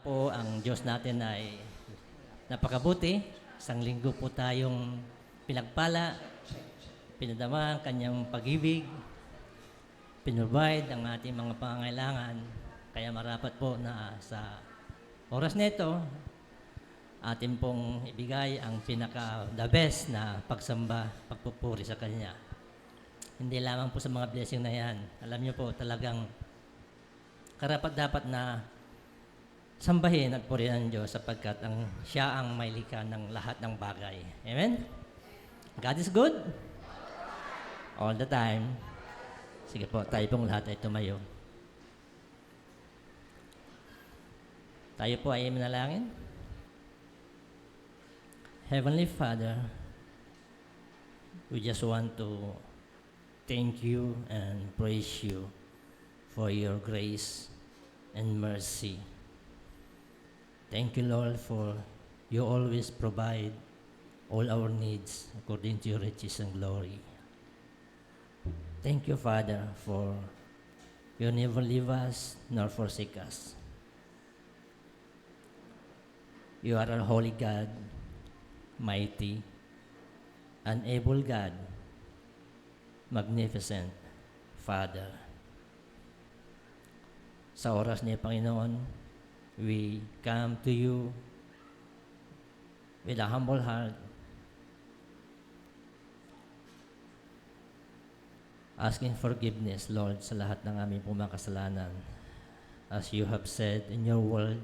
po ang Diyos natin ay napakabuti. Isang linggo po tayong pinagpala, pinadama ang kanyang pag-ibig, pinrovide ang ating mga pangangailangan. Kaya marapat po na sa oras nito, atin pong ibigay ang pinaka-the best na pagsamba, pagpupuri sa Kanya. Hindi lamang po sa mga blessing na yan. Alam niyo po, talagang karapat-dapat na sambahin at purihan ang Diyos sapagkat Siya ang may likha ng lahat ng bagay. Amen? God is good? All the time. Sige po, tayo pong lahat ay tumayo. Tayo po ay manalangin. Heavenly Father, we just want to thank you and praise you for your grace and mercy. Thank you, Lord, for you always provide all our needs according to your riches and glory. Thank you, Father, for you never leave us nor forsake us. You are a holy God, mighty, and able God, magnificent Father. Sa oras ni Panginoon, we come to you with a humble heart, asking forgiveness, Lord, sa lahat ng aming pumakasalanan. As you have said in your word,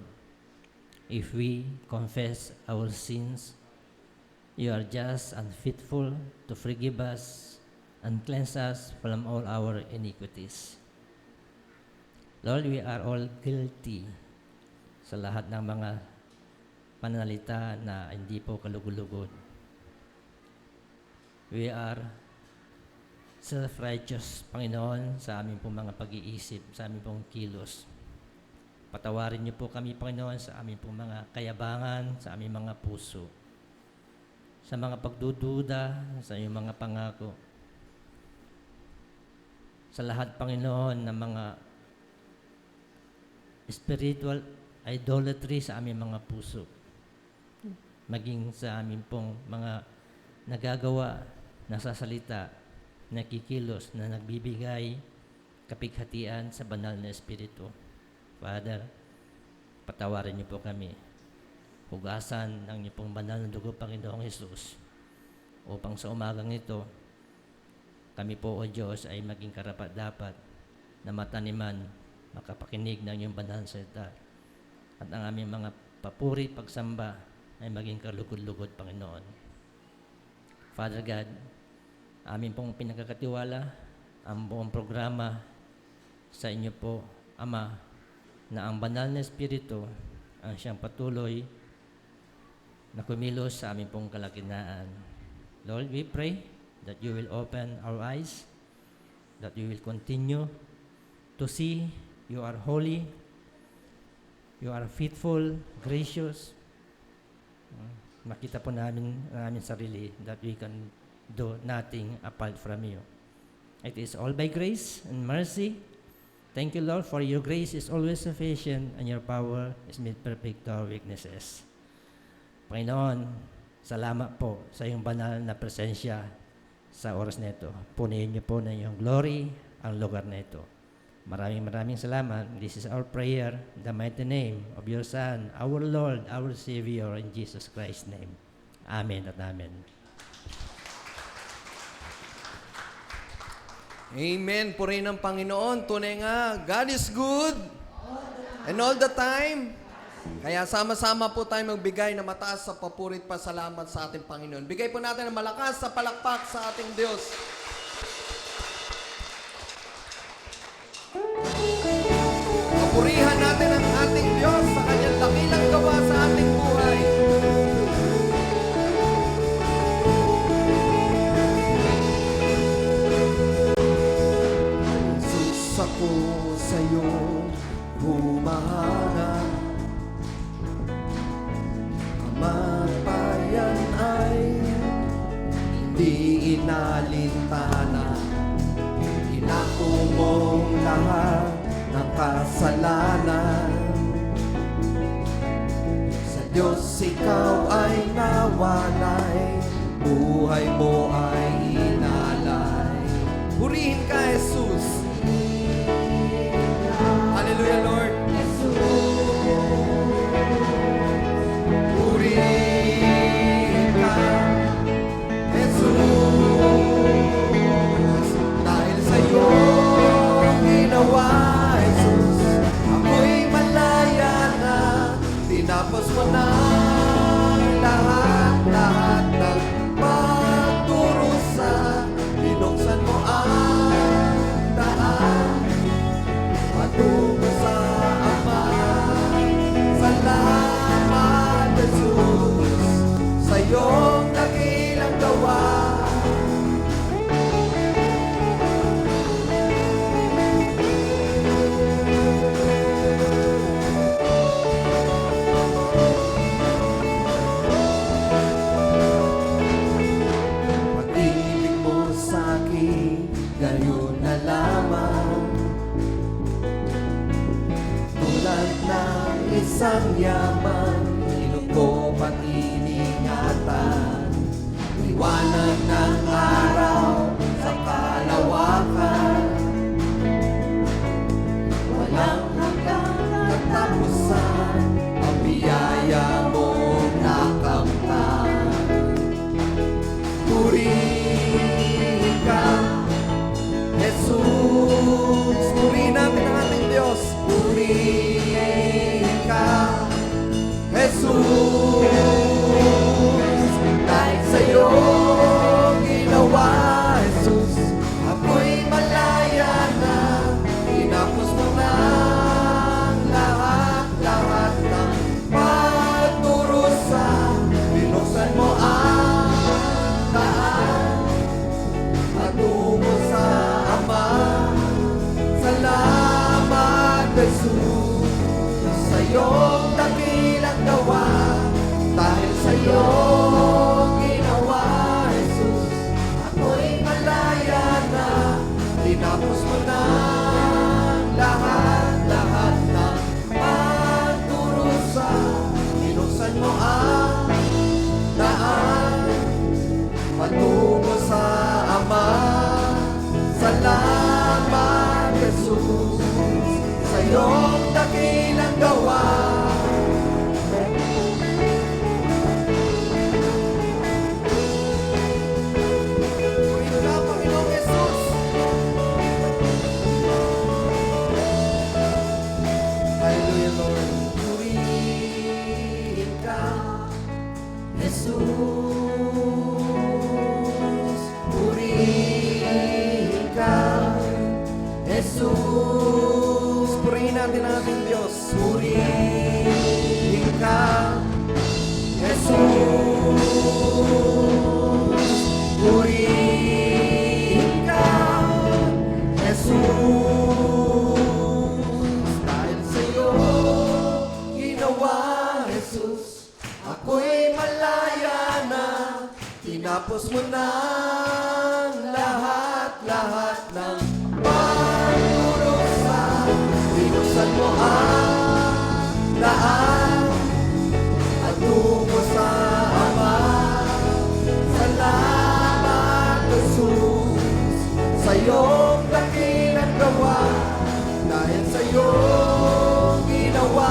if we confess our sins, you are just and faithful to forgive us and cleanse us from all our iniquities. Lord, we are all guilty sa lahat ng mga pananalita na hindi po kalugod-lugod. We are self-righteous, Panginoon, sa aming pong mga pag-iisip, sa aming pong kilos. Patawarin niyo po kami, Panginoon, sa aming pong mga kayabangan, sa aming mga puso, sa mga pagdududa, sa iyong mga pangako. Sa lahat, Panginoon, ng mga spiritual idolatry sa aming mga puso, maging sa aming pong mga nagagawa, nasasalita, nakikilos, na nagbibigay kapighatian sa banal na Espiritu. Father, patawarin niyo po kami. Hugasan ng niyo pong banal na dugo, Panginoong Hesus, upang sa umagang ito, kami po, O Diyos, ay maging karapat-dapat na mataniman, makapakinig ng iyong banal na salita, at ang aming mga papuri, pagsamba, ay maging kalugod-lugod, Panginoon. Father God, amin pong pinagkakatiwala ang buong programa sa inyo po, Ama, na ang banal na Espiritu ang siyang patuloy na kumilos sa aming pong kalagitnaan. Lord, we pray that you will open our eyes, that you will continue to see you are holy, you are faithful, gracious. Makita po namin ang aming sarili that we can do nothing apart from you. It is all by grace and mercy. Thank you, Lord, for your grace is always sufficient and your power is made perfect to our weaknesses. Panginoon, salamat po sa iyong banal na presensya sa oras na ito. Punuin niyo po na iyong glory ang lugar na ito. Maraming salamat. This is our prayer in the mighty name of your Son, our Lord, our Savior, in Jesus Christ's name. Amen at amen. Amen. Purihin ng Panginoon. Tunay nga, God is good. And all the time. Kaya sama-sama po tayo magbigay na mataas sa papurit pasalamat sa ating Panginoon. Bigay po natin ng malakas sa palakpak sa ating Diyos. Papurihan natin ang ating Diyos sa kanyang dakilang gawa sa ating buhay. Ako sa'yo humahanap, kamatayan ay hindi inalintana. Inako mong lahat ng kasalanan. Diyos, ikaw ay nawalay, buhay mo ay inalay. Purihin ka, Jesus. Hallelujah, Lord. Purihin ka, Jesus. Dahil sa'yo ginawa, Jesus, ako'y malaya na. Tinapos mo na lahat ng pagdurusa. Binuksan mo ang daan patungo sa Ama. Salamat, Jesus, sa iyong dakilang gawa. Pag-ibig mo sa'kin, gayon na lamang. Tulad ng isang yaman, ilog ko at iningatan. Liwanag ng araw sa kalawakan. Walang hanggang katapusan, ang biyaya mong nakamtan. Purihin ka, Jesus. Purihin natin ang ating Diyos. Purihin ka, Jesus. Dahil sa'yo ginawa, Jesus, ako'y malaya na. Tinapos mo na lahat ng pagdurusa. Binuksan mo ang daan patungo sa Ama. Salamat, Jesus, sa iyong dakilang gawa. Dahil sa iyong ginawa, Jesus, ako'y malaya na. Tinapos mo na lahat ng pagdurusa. Binuksan mo ang daan patungo sa Ama. Salamat, Jesus, sa iyong dakilang gawa. Purihin ka, Panginoong Jesus. Hallelujah, Lord. Purihin ka, Jesus. Purihin ka, Jesus. Purihin natin ang ating Diyos. Purihin ka, Jesus. Purihin ka, Jesus. Dahil sa'yo ginawa, Jesus, ako'y malaya na. Tinapos mo na lahat ng pagdurusa. Binuksan mo ang daan patungo sa Ama. Salamat, Jesus, sa iyong dakilang gawa. Dahil sa iyong ginawa,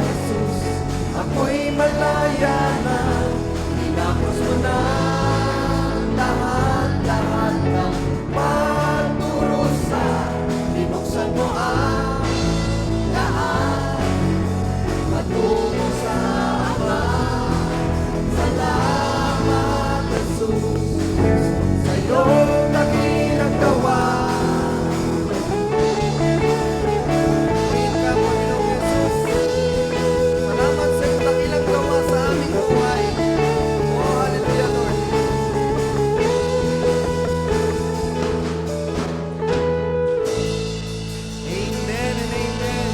Jesus, ako'y malaya na. Tinapos mo na lahat ng pagdurusa. Binuksan mo ang daan patungo sa Ama. Salamat, Jesus, sa iyong dakilang gawa. Purihin ka, Panginoong Jesus. Salamat sa iyong dakilang gawa sa aming buhay. Oh, hallelujah, Lord. Amen and amen.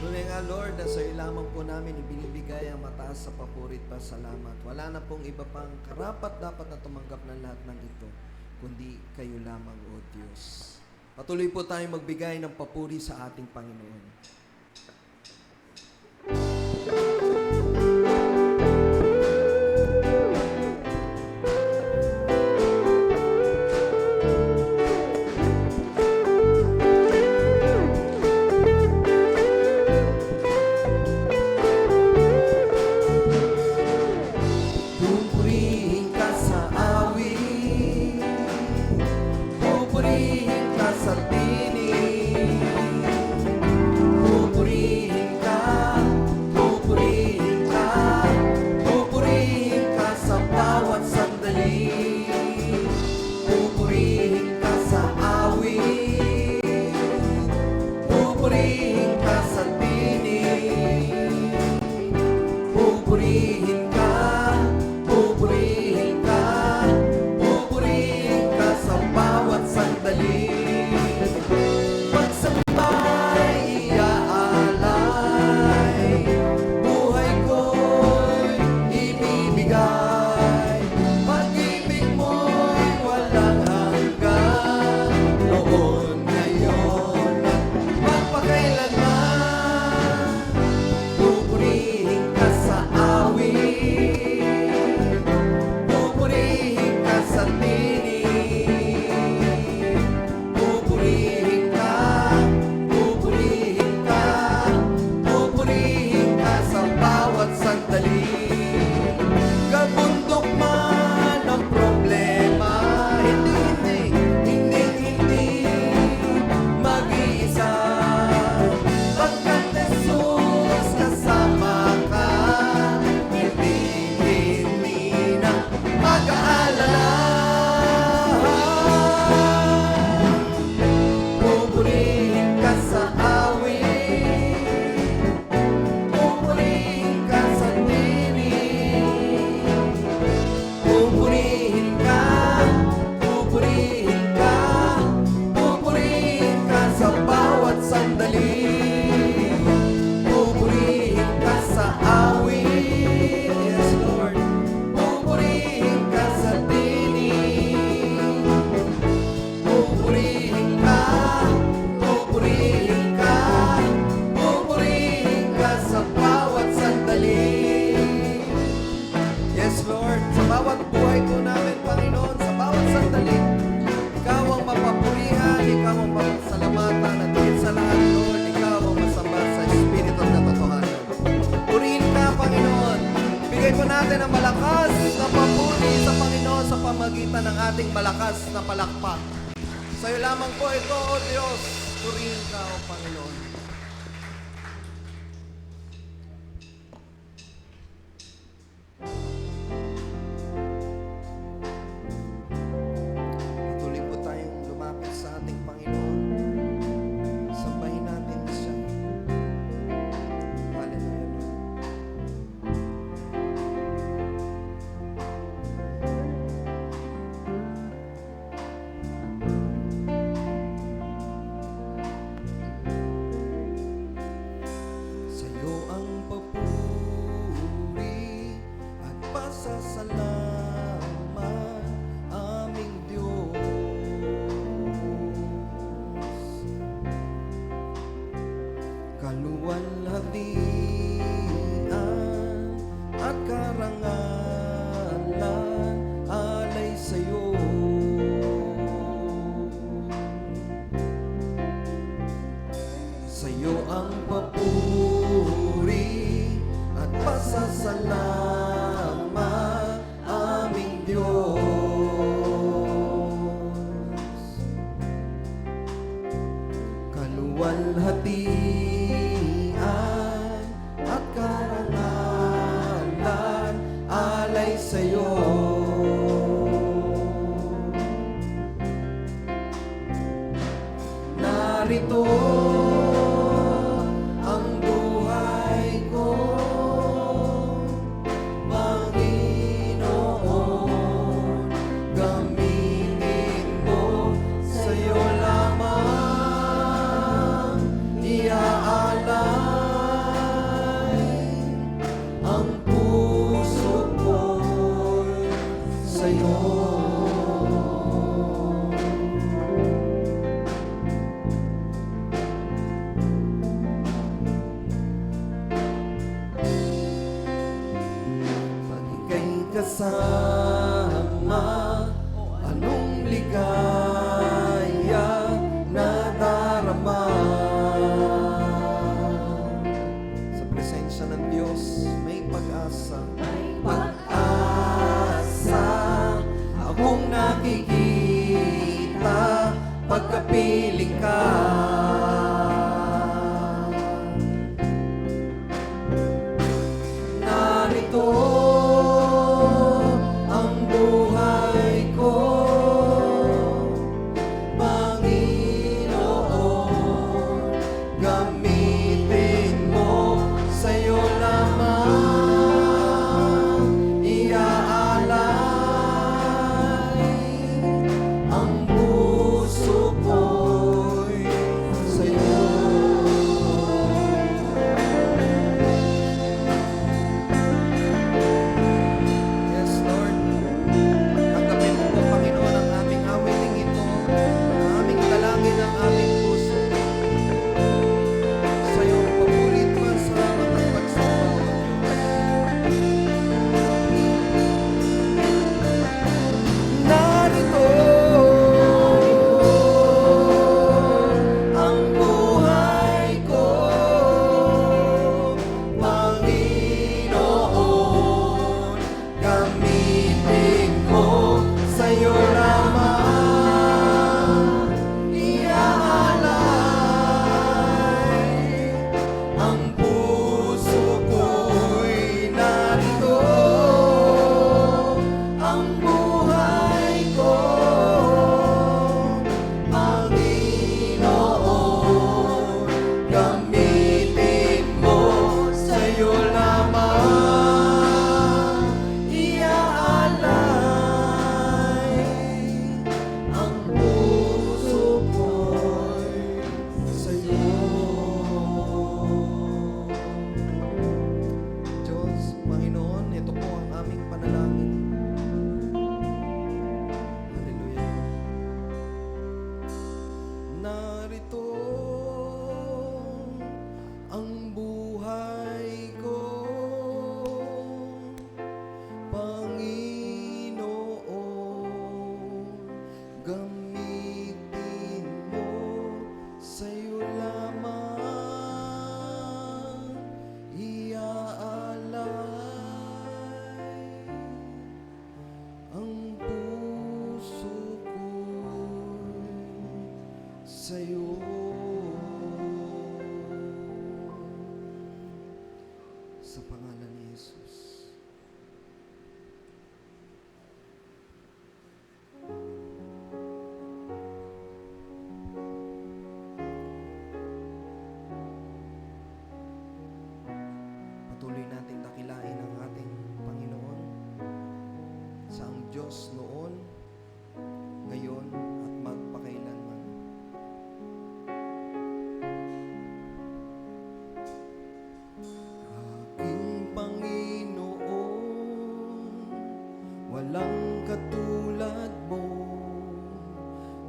Tunay nga, Lord, na sa iyo lamang po namin ibinibigay ang mataas sa papurit pa salamat. Wala na pong iba pang karapat dapat na tumanggap ng lahat ng ito, kundi kayo lamang, O Diyos. Patuloy po tayong magbigay ng papuri sa ating Panginoon. sandali. Yes, Lord, sa bawat buhay po namin, Panginoon, sa bawat sandali, Ikaw ang mapapurihan, Ikaw ang mapasalamatan, at higit sa lahat, Lord, Ikaw ang masamba sa Espiritu at katotohanan. Purihin ka, Panginoon. Bigay po natin ang malakas na papuri sa Panginoon sa pamagitan ng ating malakas na palakpak. Sa iyo lamang po ito, O Diyos. Purihin ka, O Panginoon. Patuloy po tayong lumapit sa ating Panginoon. Sambahin natin siya. Hallelujah, Lord. Sa'yo ang papuri at pasasalamat, aming Diyos. Kaluwalhatian at karangalan alay sa'yo. Sa'yo ang papuri at pasasalamat, aming Diyos. Kaluwalhatian at karangalan alay sa'yo. Narito ang buhay ko, Panginoon, gamitin mo, sa'yo lamang iaalay ang puso ko'y sa'yo. Pag ika'y kasama, anong ligaya na darama. Sa presensya ng Diyos, may pag-asa. Pag-asa, akong nakikita pagkapiling ka. Narito ang buhay ko, Panginoon, gamitin mo, sa'yo lamang iaalay ang puso ko'y sa'yo. Sa pangalan ni Jesus. Patuloy nating dakilain ang ating Panginoon sa ang Diyos noon, ngayon, at magpakailanman. Aking Panginoon, walang katulad mo,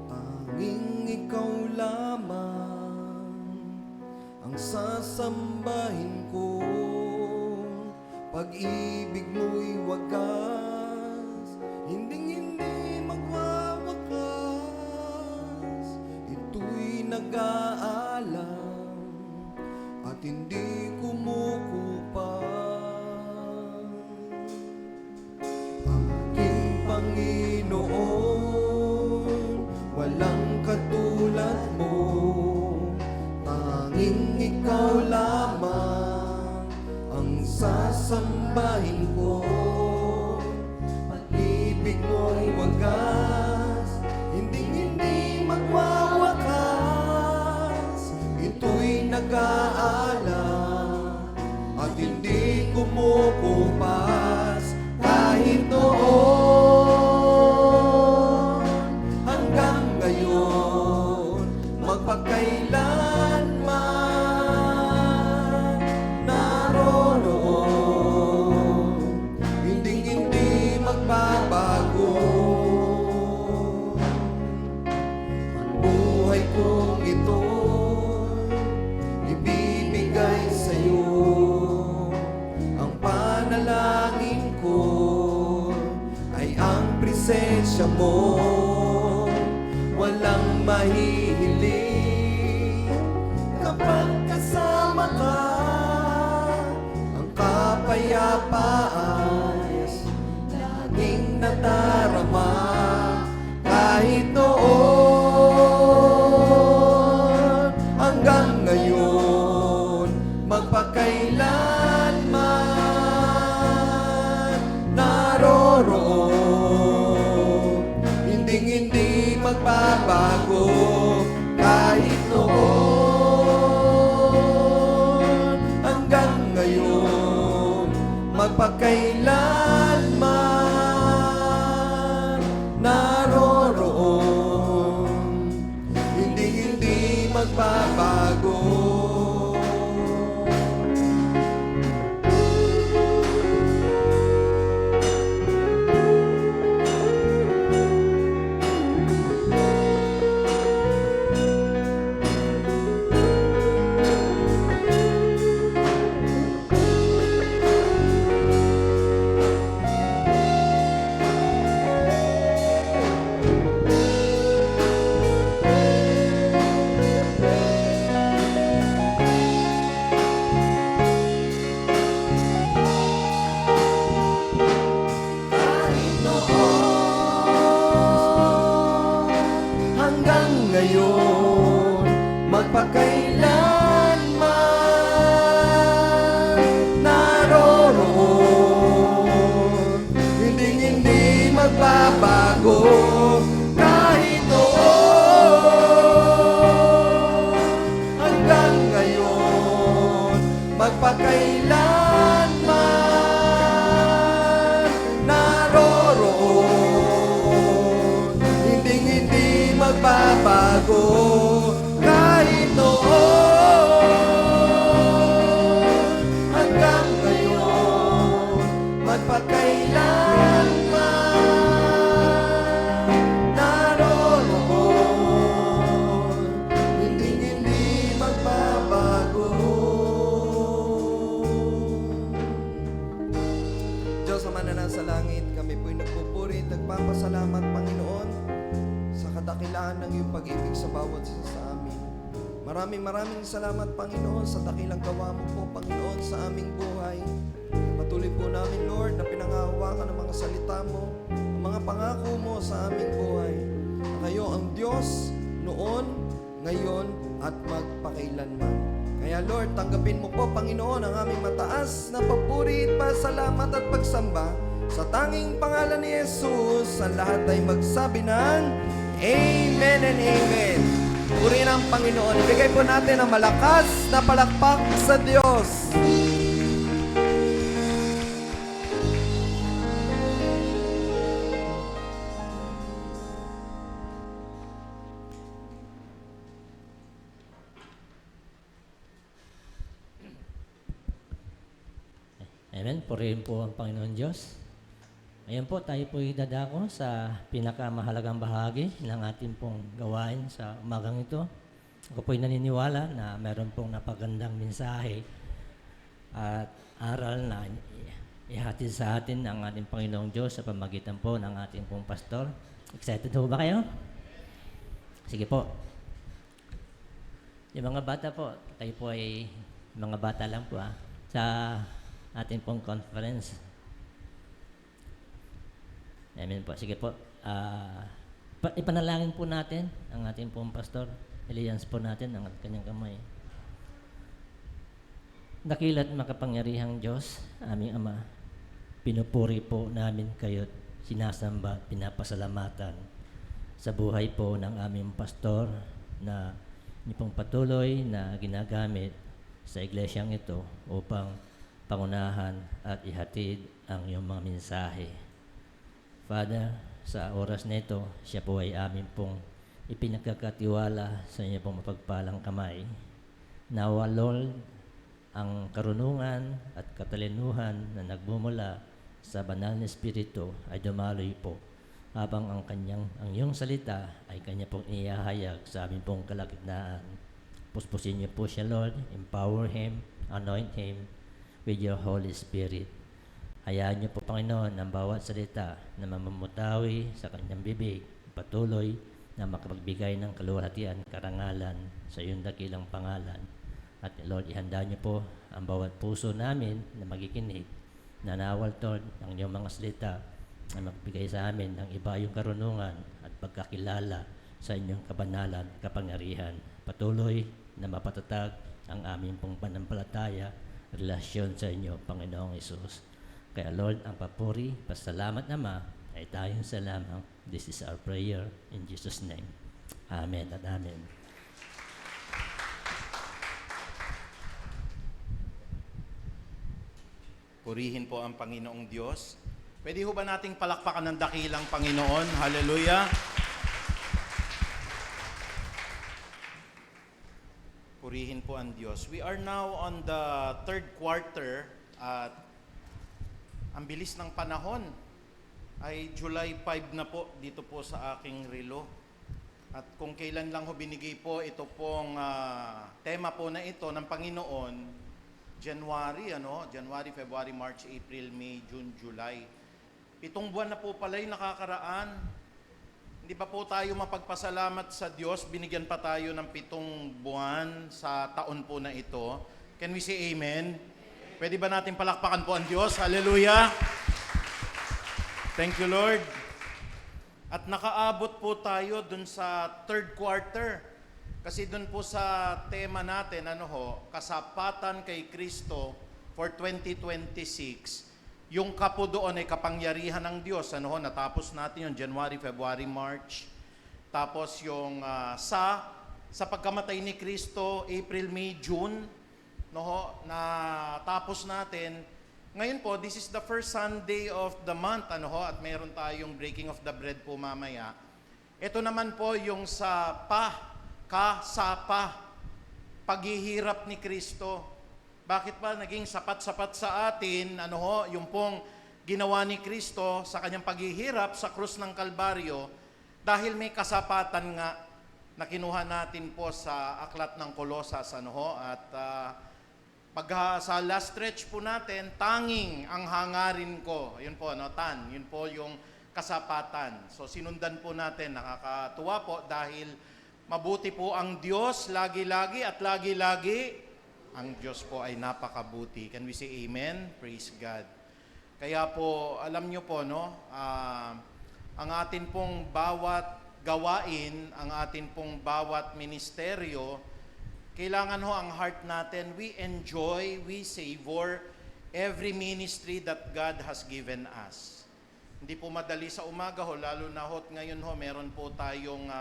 tanging ikaw lamang ang sasambahin ko. Pag-ibig mo'y wagas, hindi magwawakas. Ito'y nag-aalam at hindi kumukupas. Aking Panginoon, walang katulad mo, tanging ikaw lamang ang sasambahin ko. Pag-ibig mo'y wagas, hindi magwawakas. Ito'y nag-aalam at hindi kumukupas. Kahit noon hanggang ngayon, magpakailanman naroroon, hindi magbabago. Ang buhay kong ito ibibigay sa'yo. Ang panalangin ko ay ang presensya mo. Walang mahihiling kapag kasama ka. Ang kapayapaan laging nadarama. Kahit noon hanggang ngayon, magpakailanman naroroon, hindi magbabago. Kahit noon hanggang ngayon, magpakailanman naroroon, hindi magbabago. Kahit noon hanggang ngayon, magpakailanman naroroon, hindi magbabago. Kahit noon hanggang ngayon, magpakailanman naroroon, hindi magbabago. Kahit noon hanggang ngayon, magpakailanman naroroon, hindi magbabago. Diyos Ama na nasa langit, kami po'y nagpupuri, nagpapasalamat, Panginoon, sa kadakilaan ng iyong pag-ibig sa bawat isa sa amin. Maraming salamat, Panginoon, sa dakilang gawa mo po, Panginoon, sa aming buhay. Patuloy po namin, Lord, na pinangahawakan ng mga salita mo, ang mga pangako mo sa aming buhay. Kayo ang Diyos noon, ngayon, at magpakailanman. Kaya Lord, tanggapin mo po, Panginoon, ang aming mataas na papuri, pasalamat at pagsamba. Sa tanging pangalan ni Jesus, ang lahat ay magsabi ng Amen and Amen. Purihin ang Panginoon. Ibigay po natin ang malakas na palakpak sa Diyos. Amen. Purihin po ang Panginoon Diyos. Ngayon po, tayo po idadako sa pinakamahalagang bahagi ng ating pong gawain sa umagang ito. Ako po'y naniniwala na meron pong napagandang mensahe at aral na ihatid sa atin ng ating Panginoong Diyos sa pamagitan po ng ating pong pastor. Excited ho ba kayo? Sige po. Yung mga bata po, kayo po ay mga bata lang po sa ating pong conference. Amen po. Sige po. Ipanalangin po natin ang ating pong pastor. Alliance po natin ang kanyang kamay. Dakila't makapangyarihang Diyos, aming Ama, pinupuri po namin kayo't sinasamba at pinapasalamatan sa buhay po ng aming pastor na niyo pong patuloy na ginagamit sa iglesyang ito upang pangunahan at ihatid ang iyong mga mensahe. Father, sa oras na ito, siya po ay amin pong ipinagkakatiwala sa inyo pong mapagpalang kamay. Nawa, Lord, ang karunungan at katalinuhan na nagbumula sa banal na Espiritu ay dumaloy po habang ang iyong salita ay kanya pong iyahayag sa amin pong kalagitnaan. Puspusin niyo po siya, Lord. Empower him, anoint him with your Holy Spirit. Hayaan niyo po, Panginoon, ang bawat salita na mamamutawi sa kanyang bibig, patuloy na makapagbigay ng kaluwalhatian, karangalan sa iyong dakilang pangalan. At Lord, ihanda niyo po ang bawat puso namin na magikinig, na nawal, Lord, ang iyong mga salita na magbigay sa amin ng iba yung karunungan at pagkakilala sa inyong kabanalan, kapangyarihan. Patuloy na mapatatag ang aming pong panampalataya, relasyon sa inyo, Panginoong Hesus. Kaya Lord, ang papuri, pasalamat Ama, ay tayong sa lamang. This is our prayer in Jesus' name. Amen at Amen. Purihin po ang Panginoong Diyos. Pwede ho ba nating palakpakan ng dakilang Panginoon? Hallelujah! Purihin po ang Diyos. We are now on the third quarter at ang bilis ng panahon ay July 5 na po dito po sa aking relo. At kung kailan lang ho binigay po ito pong tema po na ito ng Panginoon, January, January, February, March, April, May, June, July. 7 buwan na po pala yung nakakaraan. Hindi pa po tayo mapagpasalamat sa Diyos, binigyan pa tayo ng 7 buwan sa taon po na ito. Can we say amen? Pwede ba natin palakpakan po ang Diyos? Hallelujah! Thank you, Lord. At nakaabot po tayo dun sa third quarter. Kasi dun po sa tema natin, kasapatan kay Kristo for 2026. Yung kapo doon ay kapangyarihan ng Diyos. Natapos natin yung January, February, March. Tapos yung sa pagkamatay ni Kristo, April, May, June. Natapos natin. Ngayon po, this is the first Sunday of the month, at mayroon tayong breaking of the bread po mamaya. Ito naman po yung sa kasapa, paghihirap ni Kristo. Bakit ba naging sapat-sapat sa atin, yung pong ginawa ni Kristo sa kanyang paghihirap sa krus ng Kalbaryo, dahil may kasapatan nga na kinuha natin po sa aklat ng Kolosas, at pag sa last stretch po natin, tanging ang hangarin ko. Yun po, yun po yung kasapatan. So sinundan po natin, nakakatuwa po dahil mabuti po ang Diyos lagi-lagi at lagi-lagi ang Diyos po ay napakabuti. Can we say amen? Praise God. Kaya po, alam nyo po, ang atin pong bawat gawain, ang atin pong bawat ministeryo, kailangan ho ang heart natin, we enjoy, we savor every ministry that God has given us. Hindi po madali sa umaga ho, lalo na ho ngayon ho, meron po tayong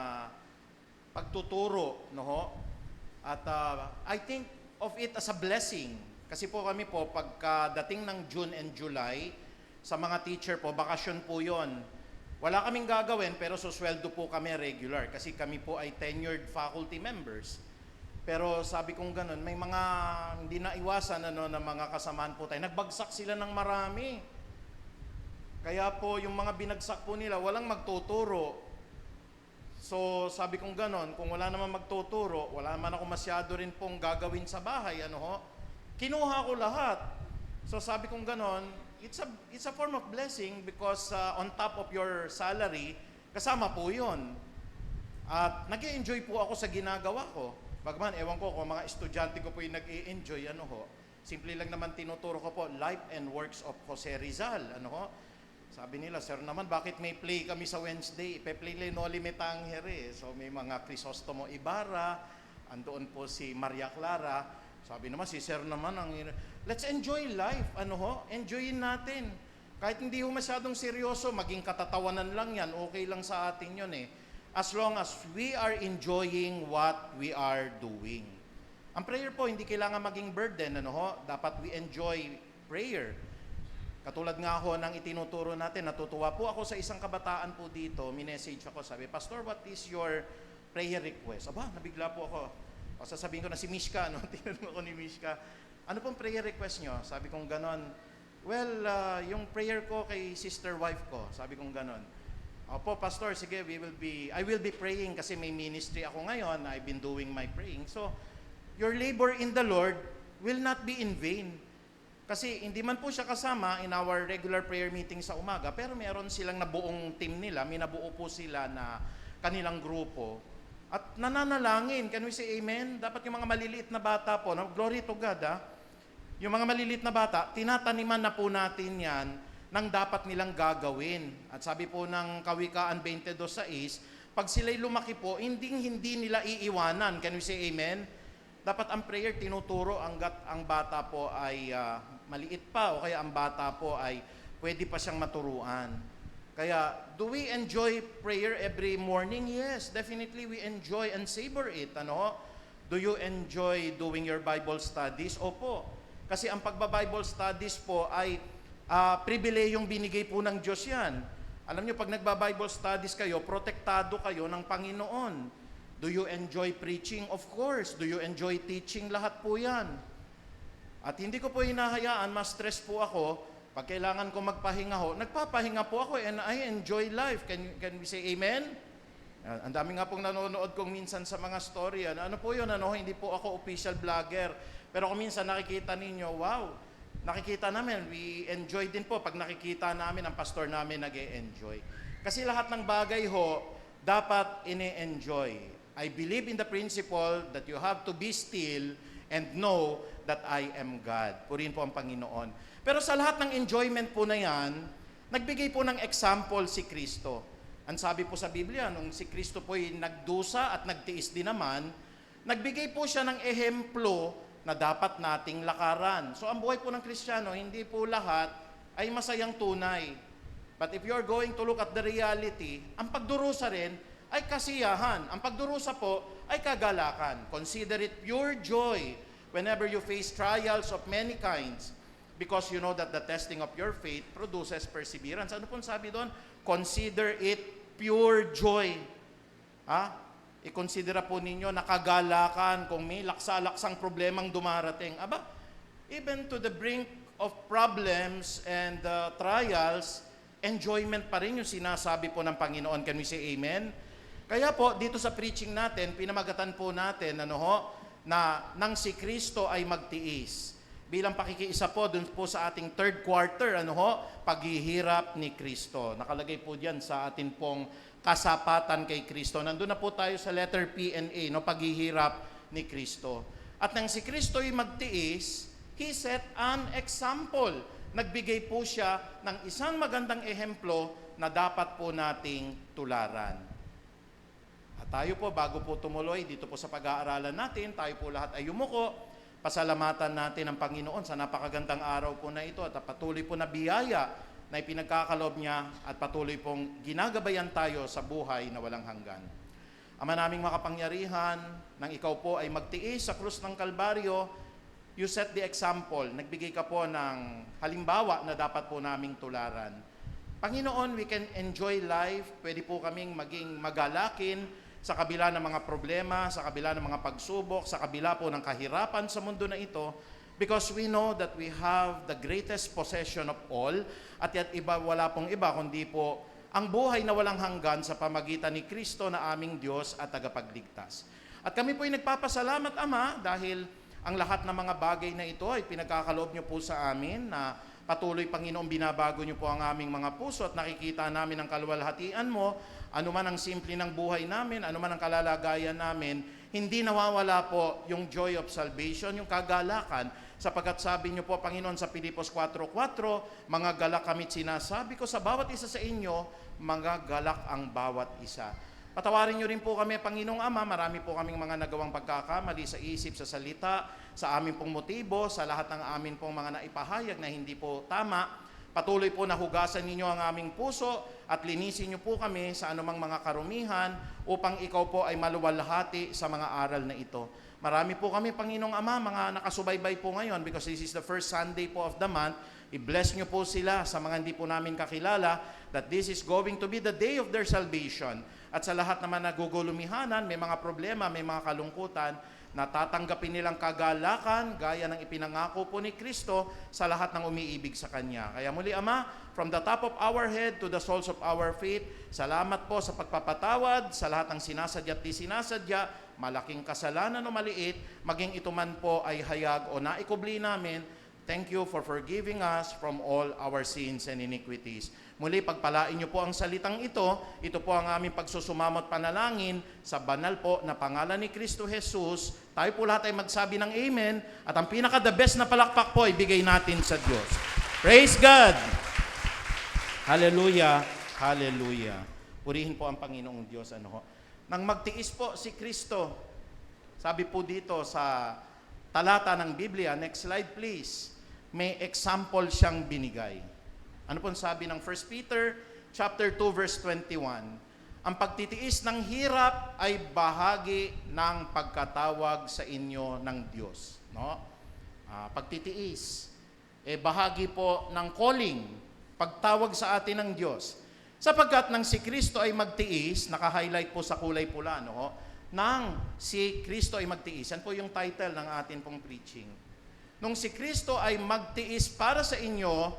pagtuturo, no ho? At I think of it as a blessing. Kasi po kami po, pagkadating ng June and July, sa mga teacher po, bakasyon po yon. Wala kaming gagawin, pero susweldo po kami regular. Kasi kami po ay tenured faculty members. Pero sabi kong ganun, may mga hindi na iwasan na mga kasamaan po tayo. Nagbagsak sila ng marami. Kaya po yung mga binagsak po nila, walang magtuturo. So sabi kong ganun, kung wala naman magtuturo, wala naman ako masyado rin pong gagawin sa bahay, kinuha ko lahat. So sabi kong ganun, it's a form of blessing because on top of your salary, kasama po yun. At nag-i-enjoy po ako sa ginagawa ko. Bagaman, ewan ko kung mga estudyante ko po yung nag-i-enjoy, simple lang naman tinuturo ko po, Life and Works of Jose Rizal, Sabi nila, sir naman, bakit may play kami sa Wednesday? Ipe-play lang No Limit Angere. So may mga Crisostomo Ibarra, andoon po si Maria Clara. Sabi naman, si sir naman, let's enjoy life, enjoyin natin. Kahit hindi ho masyadong seryoso, maging katatawanan lang yan, okay lang sa atin yun as long as we are enjoying what we are doing. Ang prayer po, hindi kailangan maging burden, dapat we enjoy prayer. Katulad nga ho ng itinuturo natin, natutuwa po ako sa isang kabataan po dito, minessage ako, sabi, Pastor, what is your prayer request? Aba, nabigla po ako. O sasabihin ko na si Mishka, tinanong ako ni Mishka, ano pong prayer request nyo? Sabi kong ganon, well, yung prayer ko kay sister wife ko, sabi kong ganon. Opo, Pastor, sige, I will be praying kasi may ministry ako ngayon, I've been doing my praying. So, your labor in the Lord will not be in vain. Kasi hindi man po siya kasama in our regular prayer meeting sa umaga, pero meron silang nabuong team nila, may nabuo po sila na kanilang grupo. At nananalangin, can we say amen? Dapat yung mga maliliit na bata po, glory to God, yung mga maliliit na bata, tinataniman na po natin yan ng dapat nilang gagawin. At sabi po ng Kawikaan 22:6, pag sila'y lumaki po, hindi nila iiwanan. Can we say amen? Dapat ang prayer tinuturo hanggat ang bata po ay maliit pa o kaya ang bata po ay pwede pa siyang maturuan. Kaya, do we enjoy prayer every morning? Yes, definitely we enjoy and savor it. Do you enjoy doing your Bible studies? Opo. Kasi ang pagba-Bible studies po ay pribilehiyong binigay po ng Diyos yan. Alam nyo, pag nagba-Bible studies kayo, protektado kayo ng Panginoon. Do you enjoy preaching? Of course. Do you enjoy teaching? Lahat po yan. At hindi ko po hinahayaan, ma-stress po ako, pag kailangan ko magpahinga ho, nagpapahinga po ako and I enjoy life. Can we say amen? Ang dami nga pong nanonood kong minsan sa mga story. Ano po yun? Hindi po ako official vlogger. Pero kung minsan nakikita ninyo, wow, nakikita namin, we enjoy din po pag nakikita namin ang pastor namin nag-e-enjoy. Kasi lahat ng bagay ho, dapat ine-enjoy. I believe in the principle that you have to be still and know that I am God. Purihin po ang Panginoon. Pero sa lahat ng enjoyment po na yan, nagbigay po ng example si Kristo. Ang sabi po sa Biblia, nung si Kristo po ay nagdusa at nagtiis din naman, nagbigay po siya ng ehemplo na dapat nating lakaran. So ang buhay po ng Kristiyano, hindi po lahat ay masayang tunay. But if you're going to look at the reality, ang pagdurusa rin ay kasiyahan. Ang pagdurusa po ay kagalakan. Consider it pure joy whenever you face trials of many kinds, because you know that the testing of your faith produces perseverance. Ano pong sabi doon? Consider it pure joy. I-consider po ninyo nakagalakan kung may laksa-laksang problemang dumarating. Even to the brink of problems and trials, enjoyment pa rin yung sinasabi po ng Panginoon. Can we say amen? Kaya po, dito sa preaching natin, pinamagatan po natin, na nang si Kristo ay magtiis. Bilang pakikiisa po, dun po sa ating third quarter, paghihirap ni Kristo. Nakalagay po diyan sa atin pong kasapatan kay Kristo. Nandun na po tayo sa letter P and A, paghihirap ni Kristo. At nang si Kristo ay magtiis, He set an example. Nagbigay po siya ng isang magandang ehemplo na dapat po nating tularan. At tayo po, bago po tumuloy dito po sa pag-aaralan natin, tayo po lahat ay yumuko. Pasalamatan natin ang Panginoon sa napakagandang araw po na ito at patuloy po na biyaya na ipinagkakaloob niya at patuloy pong ginagabayan tayo sa buhay na walang hanggan. Ama naming makapangyarihan, nang ikaw po ay magtiis sa krus ng Kalbaryo, you set the example. Nagbigay ka po ng halimbawa na dapat po naming tularan. Panginoon, we can enjoy life. Pwede po kaming maging magalakin sa kabila ng mga problema, sa kabila ng mga pagsubok, sa kabila po ng kahirapan sa mundo na ito, because we know that we have the greatest possession of all, at yet wala pong iba, kundi po ang buhay na walang hanggan sa pamagitan ni Kristo na aming Diyos at tagapagligtas. At kami po ay nagpapasalamat, Ama, dahil ang lahat ng mga bagay na ito ay pinagkakaloob niyo po sa amin na patuloy, Panginoon, binabago niyo po ang aming mga puso at nakikita namin ang kaluwalhatian mo. Ano man ang simple ng buhay namin, ano man ang kalalagayan namin, hindi nawawala po yung joy of salvation, yung kagalakan, sapagkat sabi niyo po, Panginoon, sa Pilipos 4:4, mga galak kami't sinasabi ko sa bawat isa sa inyo, mga galak ang bawat isa. Patawarin niyo rin po kami, Panginoong Ama, marami po kaming mga nagawang pagkakamali sa isip, sa salita, sa aming pong motibo, sa lahat ng amin pong mga naipahayag na hindi po tama. Patuloy po na hugasan ninyo ang aming puso at linisin niyo po kami sa anumang mga karumihan upang ikaw po ay maluwalhati sa mga aral na ito. Marami po kami, Panginoong Ama, mga nakasubaybay po ngayon because this is the first Sunday po of the month. I-bless niyo po sila sa mga hindi po namin kakilala that this is going to be the day of their salvation. At sa lahat naman nagugulumihanan, may mga problema, may mga kalungkutan, natatanggapin nilang kagalakan gaya ng ipinangako po ni Kristo sa lahat ng umiibig sa Kanya. Kaya muli, Ama, from the top of our head to the soles of our feet, salamat po sa pagpapatawad, sa lahat ng sinasadya at di sinasadya, malaking kasalanan o maliit, maging ito man po ay hayag o naikubli namin. Thank you for forgiving us from all our sins and iniquities. Muli, pagpalain niyo po ang salitang ito. Ito po ang aming pagsusumamot panalangin sa banal po na pangalan ni Kristo Jesus. Tayo po lahat ay magsabi ng Amen. At ang pinaka-the best na palakpak po, ibigay natin sa Diyos. Praise God! Hallelujah! Hallelujah! Purihin po ang Panginoong Diyos. Nang magtiis po si Kristo, sabi po dito sa talata ng Biblia, next slide please, may example siyang binigay. Ano pong sabi ng 1 Peter chapter 2 verse 21? Ang pagtitiis ng hirap ay bahagi ng pagkatawag sa inyo ng Diyos, no? Pagtitiis bahagi po ng calling, pagtawag sa atin ng Diyos. Sapagkat nang si Kristo ay magtiis, naka-highlight po sa kulay pula, no? Nang si Kristo ay magtiis, yan po yung title ng atin pong preaching. Nung si Kristo ay magtiis para sa inyo,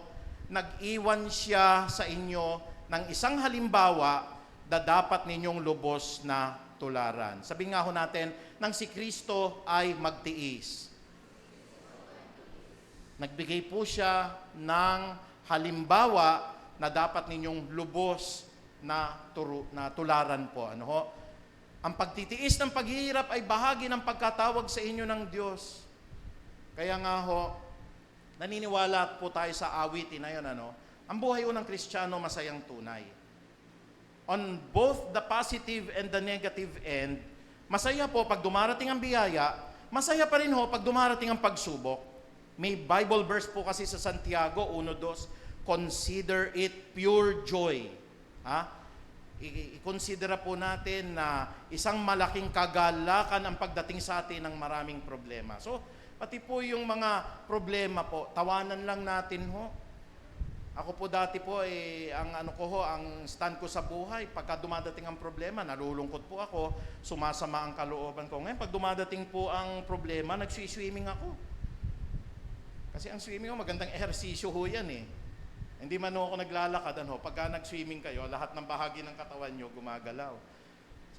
nag-iwan siya sa inyo ng isang halimbawa na dapat ninyong lubos na tularan. Sabihin nga ho natin, nang si Kristo ay magtiis, nagbigay po siya ng halimbawa na dapat ninyong lubos na tularan po. Ang pagtitiis ng paghihirap ay bahagi ng pagkatawag sa inyo ng Diyos. Kaya nga ho, naniniwala po tayo sa awitin na yun, ang buhay ng Kristiyano masayang tunay. On both the positive and the negative end, masaya po pag dumarating ang biyaya, masaya pa rin ho pag dumarating ang pagsubok. May Bible verse po kasi sa Santiago 1:2, consider it pure joy. I-considera po natin na isang malaking kagalakan ang pagdating sa atin ng maraming problema. So, pati po yung mga problema po, tawanan lang natin ho. Ako po dati po, ang stand ko sa buhay, pagka dumadating ang problema, nalulungkot po ako, sumasama ang kalooban ko. Ngayon, pag dumadating po ang problema, nagswi-swimming ako. Kasi ang swimming ho, magandang ehersisyo ho yan eh. Hindi man ako naglalakad, pagka nag-swimming kayo, lahat ng bahagi ng katawan nyo gumagalaw.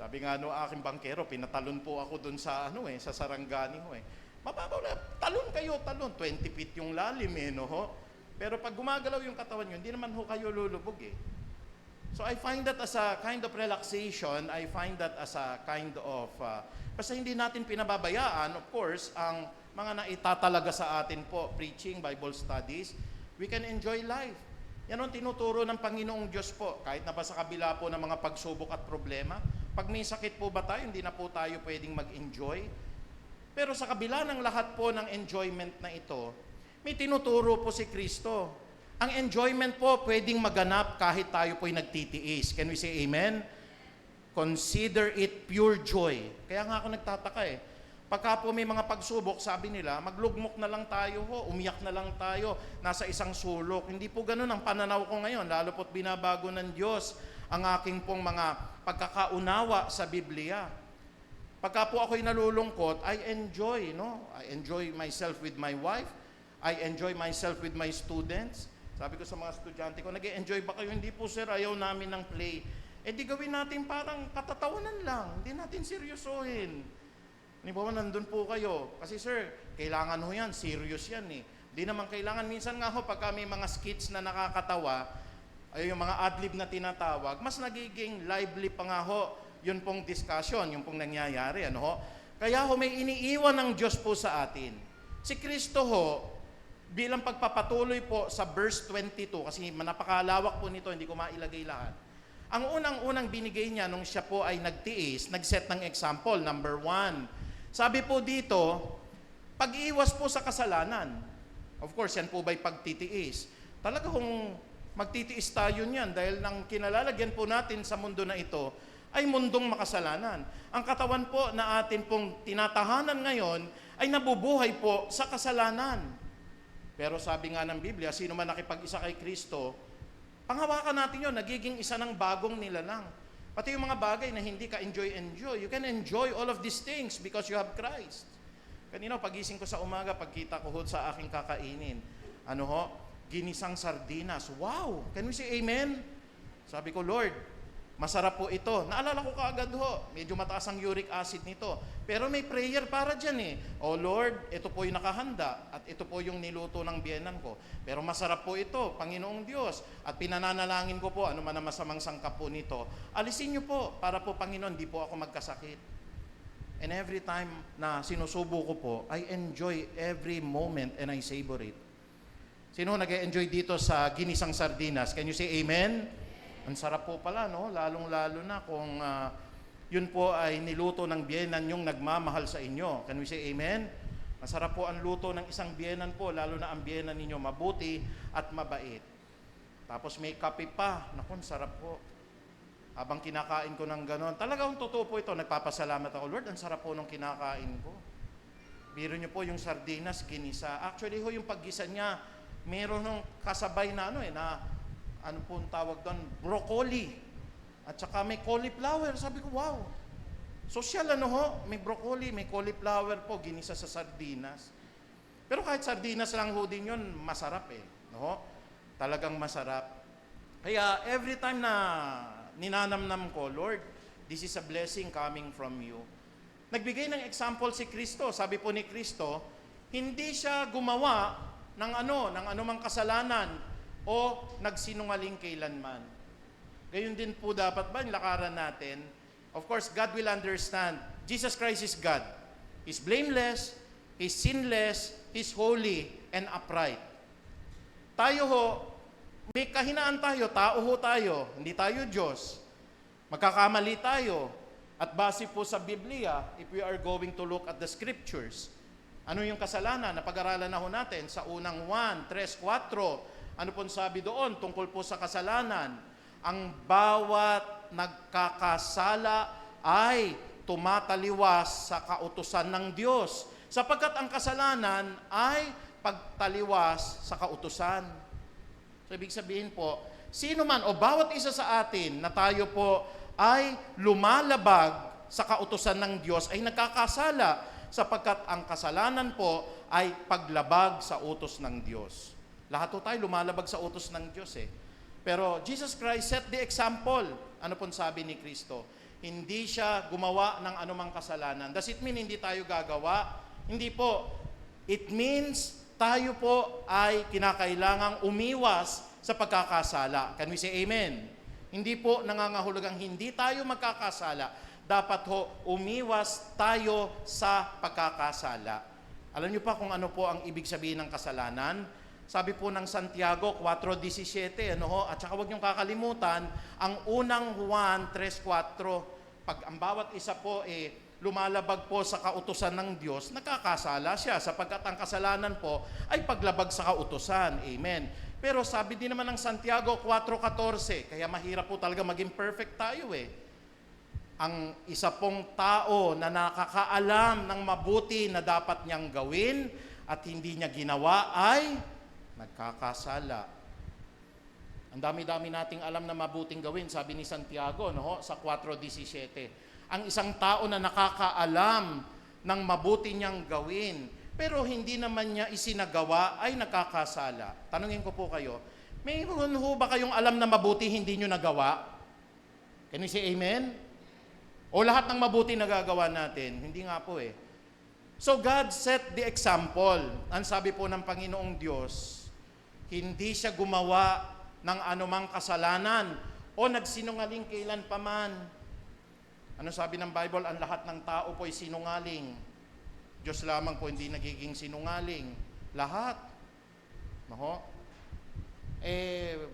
Sabi nga aking bangkero, pinatalon po ako dun sa sa Sarangani ho eh. Mababaw na, talon kayo, 20 feet yung lalim Pero pag gumagalaw yung katawan nyo, hindi naman ho kayo lulubog eh. So I find that as a kind of relaxation, I find that as a kind of, basta hindi natin pinababayaan, of course, ang mga naitatalaga sa atin po, preaching, Bible studies, we can enjoy life. Yan ang tinuturo ng Panginoong Diyos po, kahit na ba sa kabila po ng mga pagsubok at problema, Pag may sakit po ba tayo, hindi na po tayo pwedeng mag-enjoy. Pero sa kabila ng lahat po ng enjoyment na ito, may tinuturo po si Kristo. Ang enjoyment po pwedeng maganap kahit tayo po'y nagtitiis. Can we say amen? Consider it pure joy. Kaya nga ako nagtataka Pagka po may mga pagsubok, sabi nila, maglugmok na lang tayo umiyak na lang tayo, nasa isang sulok. Hindi po ganun ang pananaw ko ngayon, lalo po't binabago ng Diyos ang aking pong mga pagkakaunawa sa Biblia. Pagka po ako'y nalulungkot, I enjoy, I enjoy myself with my wife, I enjoy myself with my students. Sabi ko sa mga estudyante ko, nag-enjoy ba kayo? Hindi po sir, ayaw namin ng play. Di gawin natin parang katatawanan lang, hindi natin seryosohin. Hindi ba nandun po kayo? Kasi sir, kailangan ho yan, serious yan Di naman kailangan, minsan nga pagka may mga skits na nakakatawa, ay yung mga adlib na tinatawag, mas nagiging lively pa nga yun pong discussion, yung pong nangyayari, Kaya may iniiwan ng Diyos po sa atin. Si Kristo bilang pagpapatuloy po sa verse 22, kasi napakalawak po nito, hindi ko mailagay lahat. Ang unang-unang binigay niya nung siya po ay nagtiis, nag-set ng example, number 1. Sabi po dito, pag-iwas po sa kasalanan. Of course, yan po ba'y pagtitiis? Talaga kung magtitiis tayo niyan dahil nang kinalalagyan po natin sa mundo na ito ay mundong makasalanan. Ang katawan po na atin pong tinatahanan ngayon ay nabubuhay po sa kasalanan. Pero sabi nga ng Biblia, sino man nakipag-isa kay Kristo, panghawakan natin yun, nagiging isa ng bagong nilalang. Pati yung mga bagay na hindi ka enjoy, you can enjoy all of these things because you have Christ. Kanina, pagising ko sa umaga, pagkita ko sa aking kakainin, ginisang sardinas. Wow! Can we say amen? Sabi ko, Lord, masarap po ito. Naalala ko kaagad medyo mataas ang uric acid nito. Pero may prayer para dyan Oh Lord, ito po yung nakahanda at ito po yung niluto ng biyenan ko. Pero masarap po ito, Panginoong Diyos. At pinananalangin ko po, ano man ang masamang sangkap po nito, alisin niyo po para po Panginoon, di po ako magkasakit. And every time na sinusubo ko po, I enjoy every moment and I savor it. Sino nag-enjoy dito sa ginisang sardinas? Can you say amen? Ang sarap po pala, Lalong-lalo na kung yun po ay niluto ng biyenan yung nagmamahal sa inyo. Can we say amen? Masarap po ang luto ng isang biyenan po, lalo na ang biyenan ninyo mabuti at mabait. Tapos may kape pa. Naku, sarap po. Habang kinakain ko ng ganon. Talagang totoo po ito. Nagpapasalamat ako, Lord, ang sarap po nung kinakain ko. Biro nyo po yung sardinas, ginisa. Actually yung paggisa niya, meron nung kasabay na ano po ang tawag doon? Broccoli. At saka may cauliflower. Sabi ko, wow. Social may broccoli, may cauliflower po, ginisa sa sardinas. Pero kahit sardinas lang din yun, masarap Talagang masarap. Kaya every time na ninanamnam ko, Lord, this is a blessing coming from you. Nagbigay ng example si Kristo. Sabi po ni Kristo, hindi siya gumawa ng anumang kasalanan o nagsinungaling kailanman. Gayon din po dapat ba yung lakaran natin? Of course, God will understand. Jesus Christ is God. He's blameless, He's sinless, He's holy, and upright. Tayo may kahinaan tayo, tao tayo, hindi tayo Diyos. Magkakamali tayo. At base po sa Biblia, if we are going to look at the scriptures, ano yung kasalanan? Napag-aralan na natin sa unang 1, 3, 4, ano pong sabi doon tungkol po sa kasalanan? Ang bawat nagkakasala ay tumataliwas sa kautusan ng Diyos. Sapagkat ang kasalanan ay pagtaliwas sa kautusan. So, ibig sabihin po, sino man o bawat isa sa atin na tayo po ay lumalabag sa kautusan ng Diyos ay nagkakasala sapagkat ang kasalanan po ay paglabag sa utos ng Diyos. Lahat po tayo lumalabag sa utos ng Diyos Pero Jesus Christ set the example. Ano pong sabi ni Kristo? Hindi siya gumawa ng anumang kasalanan. Does it mean hindi tayo gagawa? Hindi po. It means tayo po ay kinakailangang umiwas sa pagkakasala. Can we say amen? Hindi po nangangahulugang hindi tayo magkakasala. Dapat umiwas tayo sa pagkakasala. Alam niyo pa kung ano po ang ibig sabihin ng kasalanan? Sabi po ng Santiago 4:17, at saka huwag niyong kakalimutan, ang unang Juan 3:4, pag ang bawat isa po lumalabag po sa kautusan ng Diyos, nakakasala siya sapagkat ang kasalanan po ay paglabag sa kautusan. Amen. Pero sabi din naman ng Santiago 4:14, kaya mahirap po talaga maging perfect tayo Ang isa pong tao na nakakaalam ng mabuti na dapat niyang gawin at hindi niya ginawa ay nagkakasala. Ang dami-dami nating alam na mabuting gawin, sabi ni Santiago sa 4:17. Ang isang tao na nakakaalam ng mabuti niyang gawin, pero hindi naman niya isinagawa, ay nakakasala. Tanungin ko po kayo, mayroon ho ba kayong alam na mabuti hindi niyo nagawa? Can you say amen? O lahat ng mabuti nagagawa natin? Hindi nga po So God set the example. Ang sabi po ng Panginoong Diyos, hindi siya gumawa ng anumang kasalanan o nagsinungaling kailan paman. Ano sabi ng Bible? Ang lahat ng tao po ay sinungaling. Diyos lamang po hindi nagiging sinungaling. Lahat.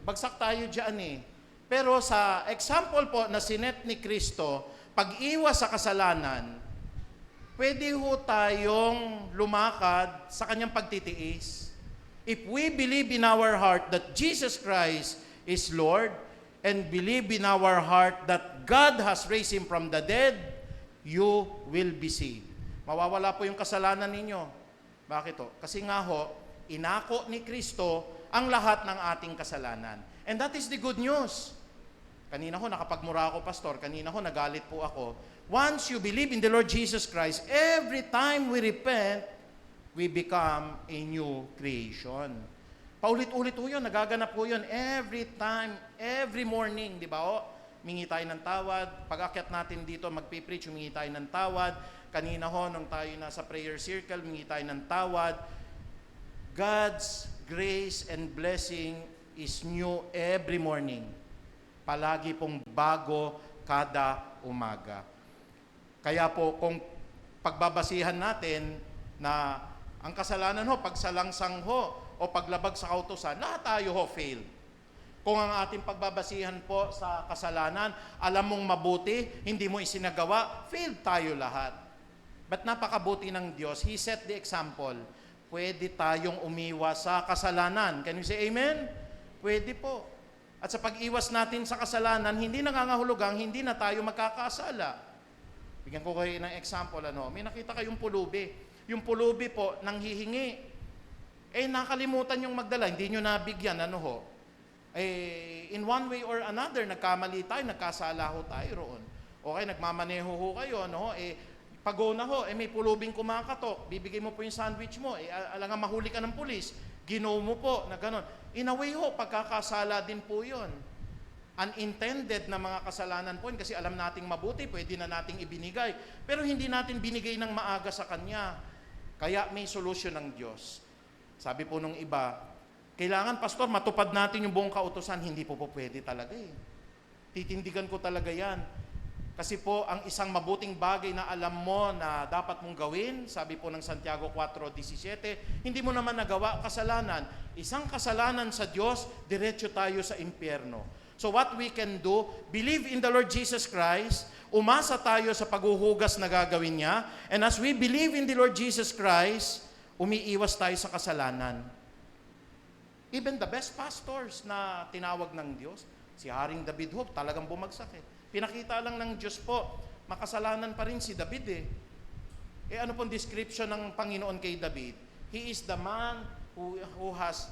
Bagsak tayo dyan Pero sa example po na sinet ni Kristo, pag-iwas sa kasalanan, pwede ho tayong lumakad sa kanyang pagtitiis. If we believe in our heart that Jesus Christ is Lord, and believe in our heart that God has raised Him from the dead, you will be saved. Mawawala po yung kasalanan ninyo. Bakit Kasi nga inako ni Kristo ang lahat ng ating kasalanan. And that is the good news. Kanina nakapagmura ako, Pastor. Kanina nagalit po ako. Once you believe in the Lord Jesus Christ, every time we repent, we become a new creation. Paulit-ulit po yun, nagaganap po yun every time, every morning, di ba Mingi tayo ng tawad, pag-akyat natin dito, magpipreach, humingi tayo ng tawad. Kanina nung tayo nasa prayer circle, humingi tayo ng tawad. God's grace and blessing is new every morning. Palagi pong bago kada umaga. Kaya po, kung pagbabasihan natin na ang kasalanan pagsalangsang o paglabag sa kautusan, lahat tayo fail. Kung ang ating pagbabasihan po sa kasalanan, alam mong mabuti, hindi mo isinagawa, fail tayo lahat. But napakabuti ng Diyos, He set the example. Pwede tayong umiwas sa kasalanan. Can you say amen? Pwede po. At sa pag-iwas natin sa kasalanan, hindi nangangahulugang, hindi na tayo magkakasala. Bigyan ko kayo ng example. May nakita kayong pulubi. Yung pulubi po, nanghihingi. Nakalimutan yung magdala, hindi nyo nabigyan, in one way or another, nagkamali tayo, nagkasala tayo roon. Okay, nagmamaneho kayo, pag-go na may pulubing kumakatok, bibigay mo po yung sandwich mo, alangan mahuli ka ng pulis, ginaw mo po, na gano'n. In a way pagkakasala din po yun. Unintended na mga kasalanan po yun, kasi alam nating mabuti, pwede na nating ibinigay, pero hindi natin binigay ng maaga sa Kanya. Kaya may solusyon ng Diyos. Sabi po nung iba, kailangan, Pastor, matupad natin yung buong kautusan. Hindi po pwede talaga Titindigan ko talaga yan. Kasi po, ang isang mabuting bagay na alam mo na dapat mong gawin, sabi po ng Santiago 4:17, hindi mo naman nagawa, kasalanan. Isang kasalanan sa Diyos, diretso tayo sa impyerno. So what we can do, believe in the Lord Jesus Christ, umasa tayo sa paghuhugas na gagawin niya, and as we believe in the Lord Jesus Christ, umiiwas tayo sa kasalanan. Even the best pastors na tinawag ng Diyos, si Haring David talagang bumagsak Pinakita lang ng Diyos po, makasalanan pa rin si David ano pong description ng Panginoon kay David? He is the man who has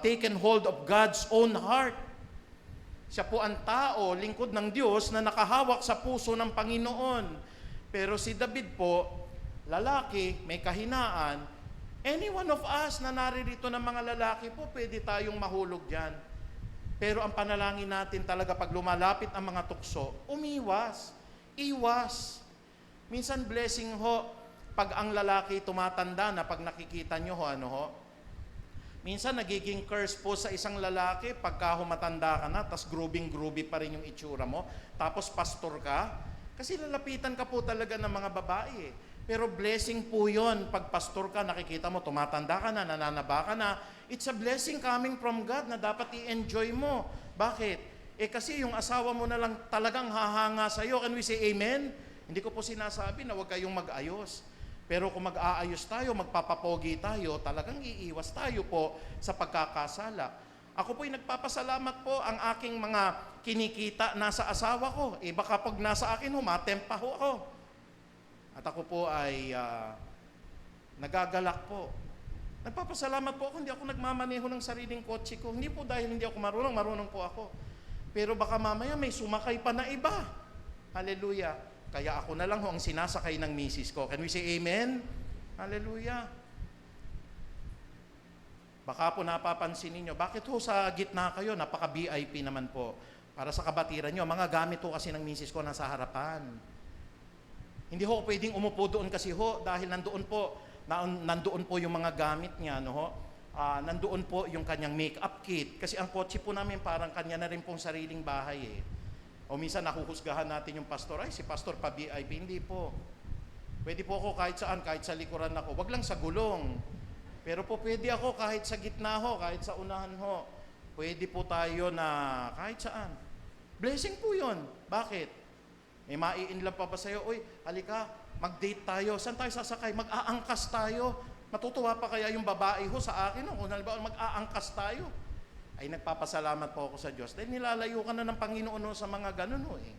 taken hold of God's own heart. Siya po ang tao, lingkod ng Diyos na nakahawak sa puso ng Panginoon. Pero si David po, lalaki, may kahinaan. Any one of us na naririto ng mga lalaki po, pwede tayong mahulog dyan. Pero ang panalangin natin talaga pag lumalapit ang mga tukso, umiwas, iwas. Minsan blessing pag ang lalaki tumatanda na pag nakikita nyo minsan nagiging curse po sa isang lalaki pagka matanda ka na, tas groovy pa rin yung itsura mo, tapos pastor ka, kasi lalapitan ka po talaga ng mga babae Pero blessing po yun. Pag pastor ka, nakikita mo, tumatanda ka na, nananaba ka na. It's a blessing coming from God na dapat i-enjoy mo. Bakit? Kasi yung asawa mo na lang talagang hahanga sa'yo. Can we say amen? Hindi ko po sinasabi na huwag kayong mag-ayos. Pero kung mag-aayos tayo, magpapapogi tayo, talagang iiwas tayo po sa pagkakasala. Ako po'y nagpapasalamat po ang aking mga kinikita nasa asawa ko. Baka pag nasa akin ho, matempa ho ako. At ako po ay nagagalak po. Nagpapasalamat po ako, hindi ako nagmamaneho ng sariling kotse ko. Hindi po dahil hindi ako marunong po ako. Pero baka mamaya may sumakay pa na iba. Hallelujah. Kaya ako na lang ho ang sinasakay ng misis ko. Can we say amen? Hallelujah. Baka po napapansin ninyo, bakit ho sa gitna kayo, napaka-VIP naman po. Para sa kabatiran nyo, mga gamit ho kasi ng misis ko nasa harapan. Hindi ho pwedeng umupo doon kasi ho, dahil nandoon po yung mga gamit niya, no ho? Nandoon po yung kanyang make-up kit. Kasi ang kotse po namin parang kanya na rin pong sariling bahay eh. O minsan nahuhusgahan natin yung pastor, ay si pastor pa VIP, hindi po. Pwede po ako kahit saan, kahit sa likuran ako. Wag lang sa gulong. Pero po pwede ako kahit sa gitna ho, kahit sa unahan ho. Pwede po tayo na kahit saan. Blessing po yun. Bakit? May mai-inlove pa ba sa'yo? Uy, halika, mag-date tayo. Saan tayo sasakay? Mag-aangkas tayo. Matutuwa pa kaya yung babae ho sa akin? Kung halimbawa mag-aangkas tayo. Ay nagpapasalamat po ako sa Diyos. Dahil nilalayo ka na ng Panginoon ho sa mga ganun ho eh.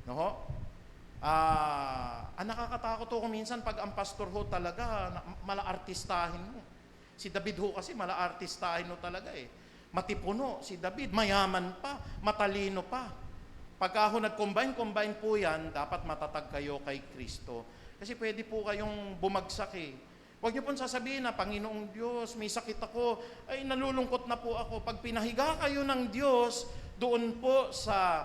No ho? Nakakatakot ho kung minsan pag ang pastor ho talaga, mala-artistahin mo. Si David ho kasi mala-artistahin ho talaga eh. Matipuno si David, mayaman pa, matalino pa. Pagka ho nag-combine po yan, dapat matatag kayo kay Kristo. Kasi pwede po kayong bumagsak eh. Huwag niyo pong sasabihin na, Panginoong Diyos, may sakit ako, ay nalulungkot na po ako. Pag pinahiga kayo ng Diyos, doon po sa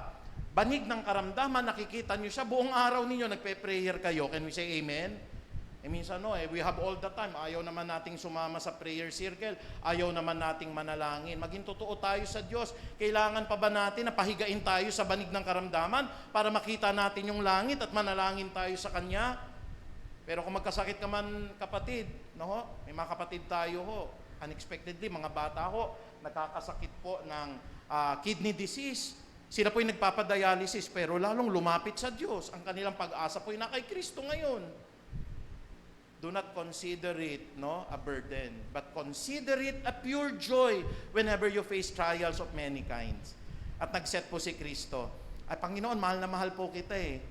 banig ng karamdaman, nakikita niyo siya, buong araw ninyo, nagpe-prayer kayo. Can we say amen? Minsan we have all the time, ayaw naman nating sumama sa prayer circle, ayaw naman nating manalangin. Maging totoo tayo sa Diyos. Kailangan pa ba natin na pahigain tayo sa banig ng karamdaman para makita natin yung langit at manalangin tayo sa Kanya? Pero kung magkasakit ka man, kapatid, no? May mga kapatid tayo ho, unexpectedly, mga bata ho, nakakasakit po ng kidney disease. Sila po'y nagpapadialysis, pero lalong lumapit sa Diyos. Ang kanilang pag-asa po'y na kay Kristo ngayon. Do not consider it a burden, but consider it a pure joy whenever you face trials of many kinds. At nag-set po si Kristo. Ay, Panginoon, mahal na mahal po kita eh.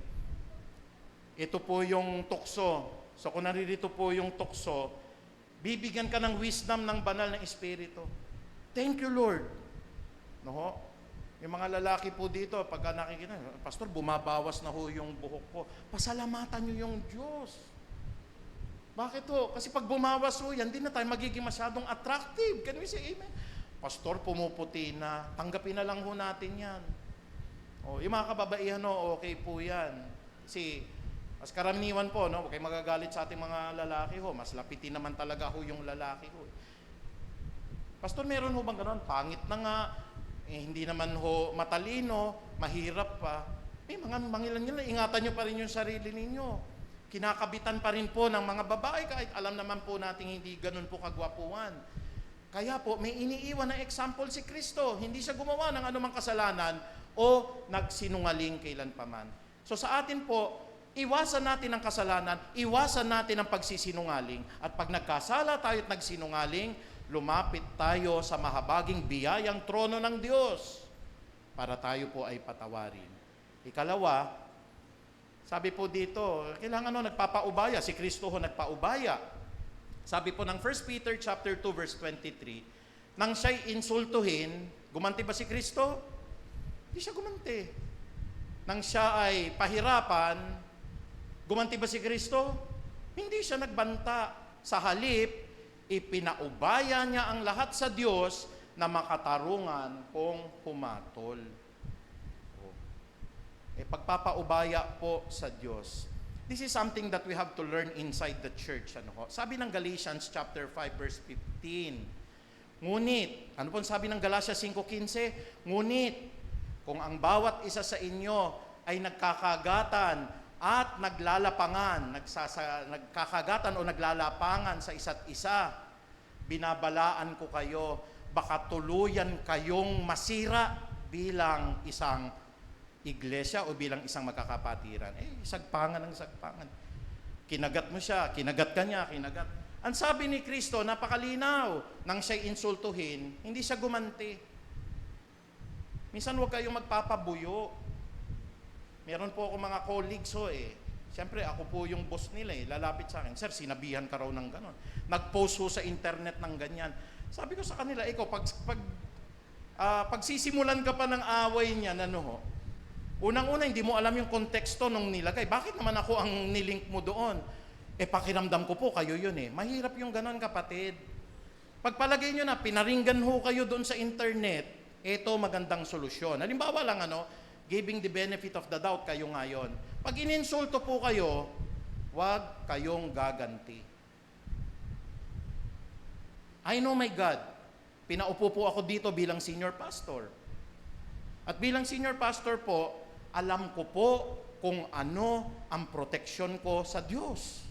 Ito po yung tukso. So kung naririto po yung tukso, bibigyan ka ng wisdom ng banal na Espiritu. Thank you, Lord. No? Yung mga lalaki po dito, pagka nakikita, Pastor, bumabawas na ho yung buhok ko. Pasalamatan nyo yung Diyos. Bakit ho? Kasi pag bumawas ho, yan din na tayo magiging masyadong attractive. Can we say amen? Pastor, pumuputi na. Tanggapin na lang ho natin yan. Yung mga kababaihan okay po yan. Kasi mas karaniwan po, huwag kayo magagalit sa ating mga lalaki ho. Mas lapitin naman talaga ho yung lalaki ho. Pastor, meron ho bang gano'n? Pangit na nga. Hindi naman ho matalino, mahirap pa. May mga mangilan-ngilan, ingatan nyo pa rin yung sarili ninyo. Kinakabitan pa rin po ng mga babae kahit alam naman po natin hindi ganun po kagwapuan. Kaya po, may iniiwan na example si Kristo. Hindi siya gumawa ng anumang kasalanan o nagsinungaling kailanpaman. So sa atin po, iwasan natin ang kasalanan, iwasan natin ang pagsisinungaling. At pag nagkasala tayo at nagsinungaling, lumapit tayo sa mahabaging biyayang trono ng Diyos para tayo po ay patawarin. Ikalawa, sabi po dito, kailangan nagpapaubaya. Si Kristo ho nagpaubaya. Sabi po ng 1 Peter chapter 2 verse 23, nang siya'y insultuhin, gumanti ba si Kristo? Hindi siya gumanti. Nang siya ay pahirapan, gumanti ba si Kristo? Hindi siya nagbanta. Sa halip, ipinaubaya niya ang lahat sa Diyos na makatarungan kung humatol. Pagpapaubaya po sa Diyos. This is something that we have to learn inside the church. Sabi ng Galatians chapter 5 verse 15. Ngunit, ano po sabi ng Galatia 5:15? Ngunit, kung ang bawat isa sa inyo ay nagkakagatan at naglalapangan, nagkakagatan o naglalapangan sa isa't isa, binabalaan ko kayo, baka tuluyan kayong masira bilang isang iglesia o bilang isang magkakapatiran. Sagpangan ng sagpangan. Kinagat mo siya, kinagat ka niya, kinagat. Ang sabi ni Kristo, napakalinaw, nang siya'y insultuhin, hindi siya gumanti. Minsan huwag kayong magpapabuyo. Meron po ako mga colleagues Siyempre, ako po yung boss nila lalapit sa akin, "Sir, sinabihan ka raw ng ganon. Nag-post ho sa internet ng ganyan." Sabi ko sa kanila, ikaw, pagsisimulan ka pa ng away niya, unang-una, hindi mo alam yung konteksto nung nilagay. Bakit naman ako ang nilink mo doon? Pakiramdam ko po, kayo yun Mahirap yung ganon, kapatid. Pagpalagay nyo na, pinaringgan ho kayo doon sa internet, ito magandang solusyon. Halimbawa lang, giving the benefit of the doubt kayo ngayon. Pag ininsulto po kayo, wag kayong gaganti. I know my God, pinaupo po ako dito bilang senior pastor. At bilang senior pastor po, alam ko po kung ano ang proteksyon ko sa Diyos.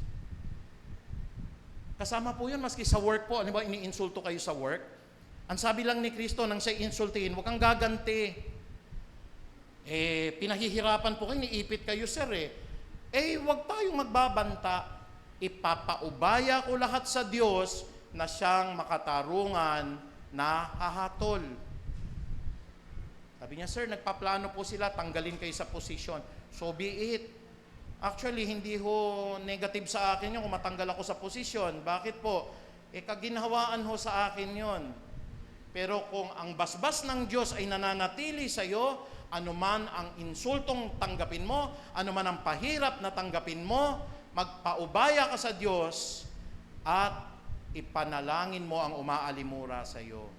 Kasama po yun, maski sa work po. Ano ba, iniinsulto kayo sa work? Ang sabi lang ni Kristo, nang siya insultihin, huwag kang gaganti. Pinahihirapan po kayo, niipit kayo, sir huwag tayong magbabanta. Ipapaubaya ko lahat sa Diyos na siyang makatarungan na hahatol. Sabi niya, "Sir, nagpaplano po sila, tanggalin kayo sa posisyon." So be it. Actually, hindi ho negative sa akin yun kung matanggal ako sa posisyon. Bakit po? Kaginhawaan ho sa akin yon. Pero kung ang basbas ng Diyos ay nananatili sa iyo, anuman ang insultong tanggapin mo, anuman ang pahirap na tanggapin mo, magpaubaya ka sa Diyos at ipanalangin mo ang umaalimura sa iyo.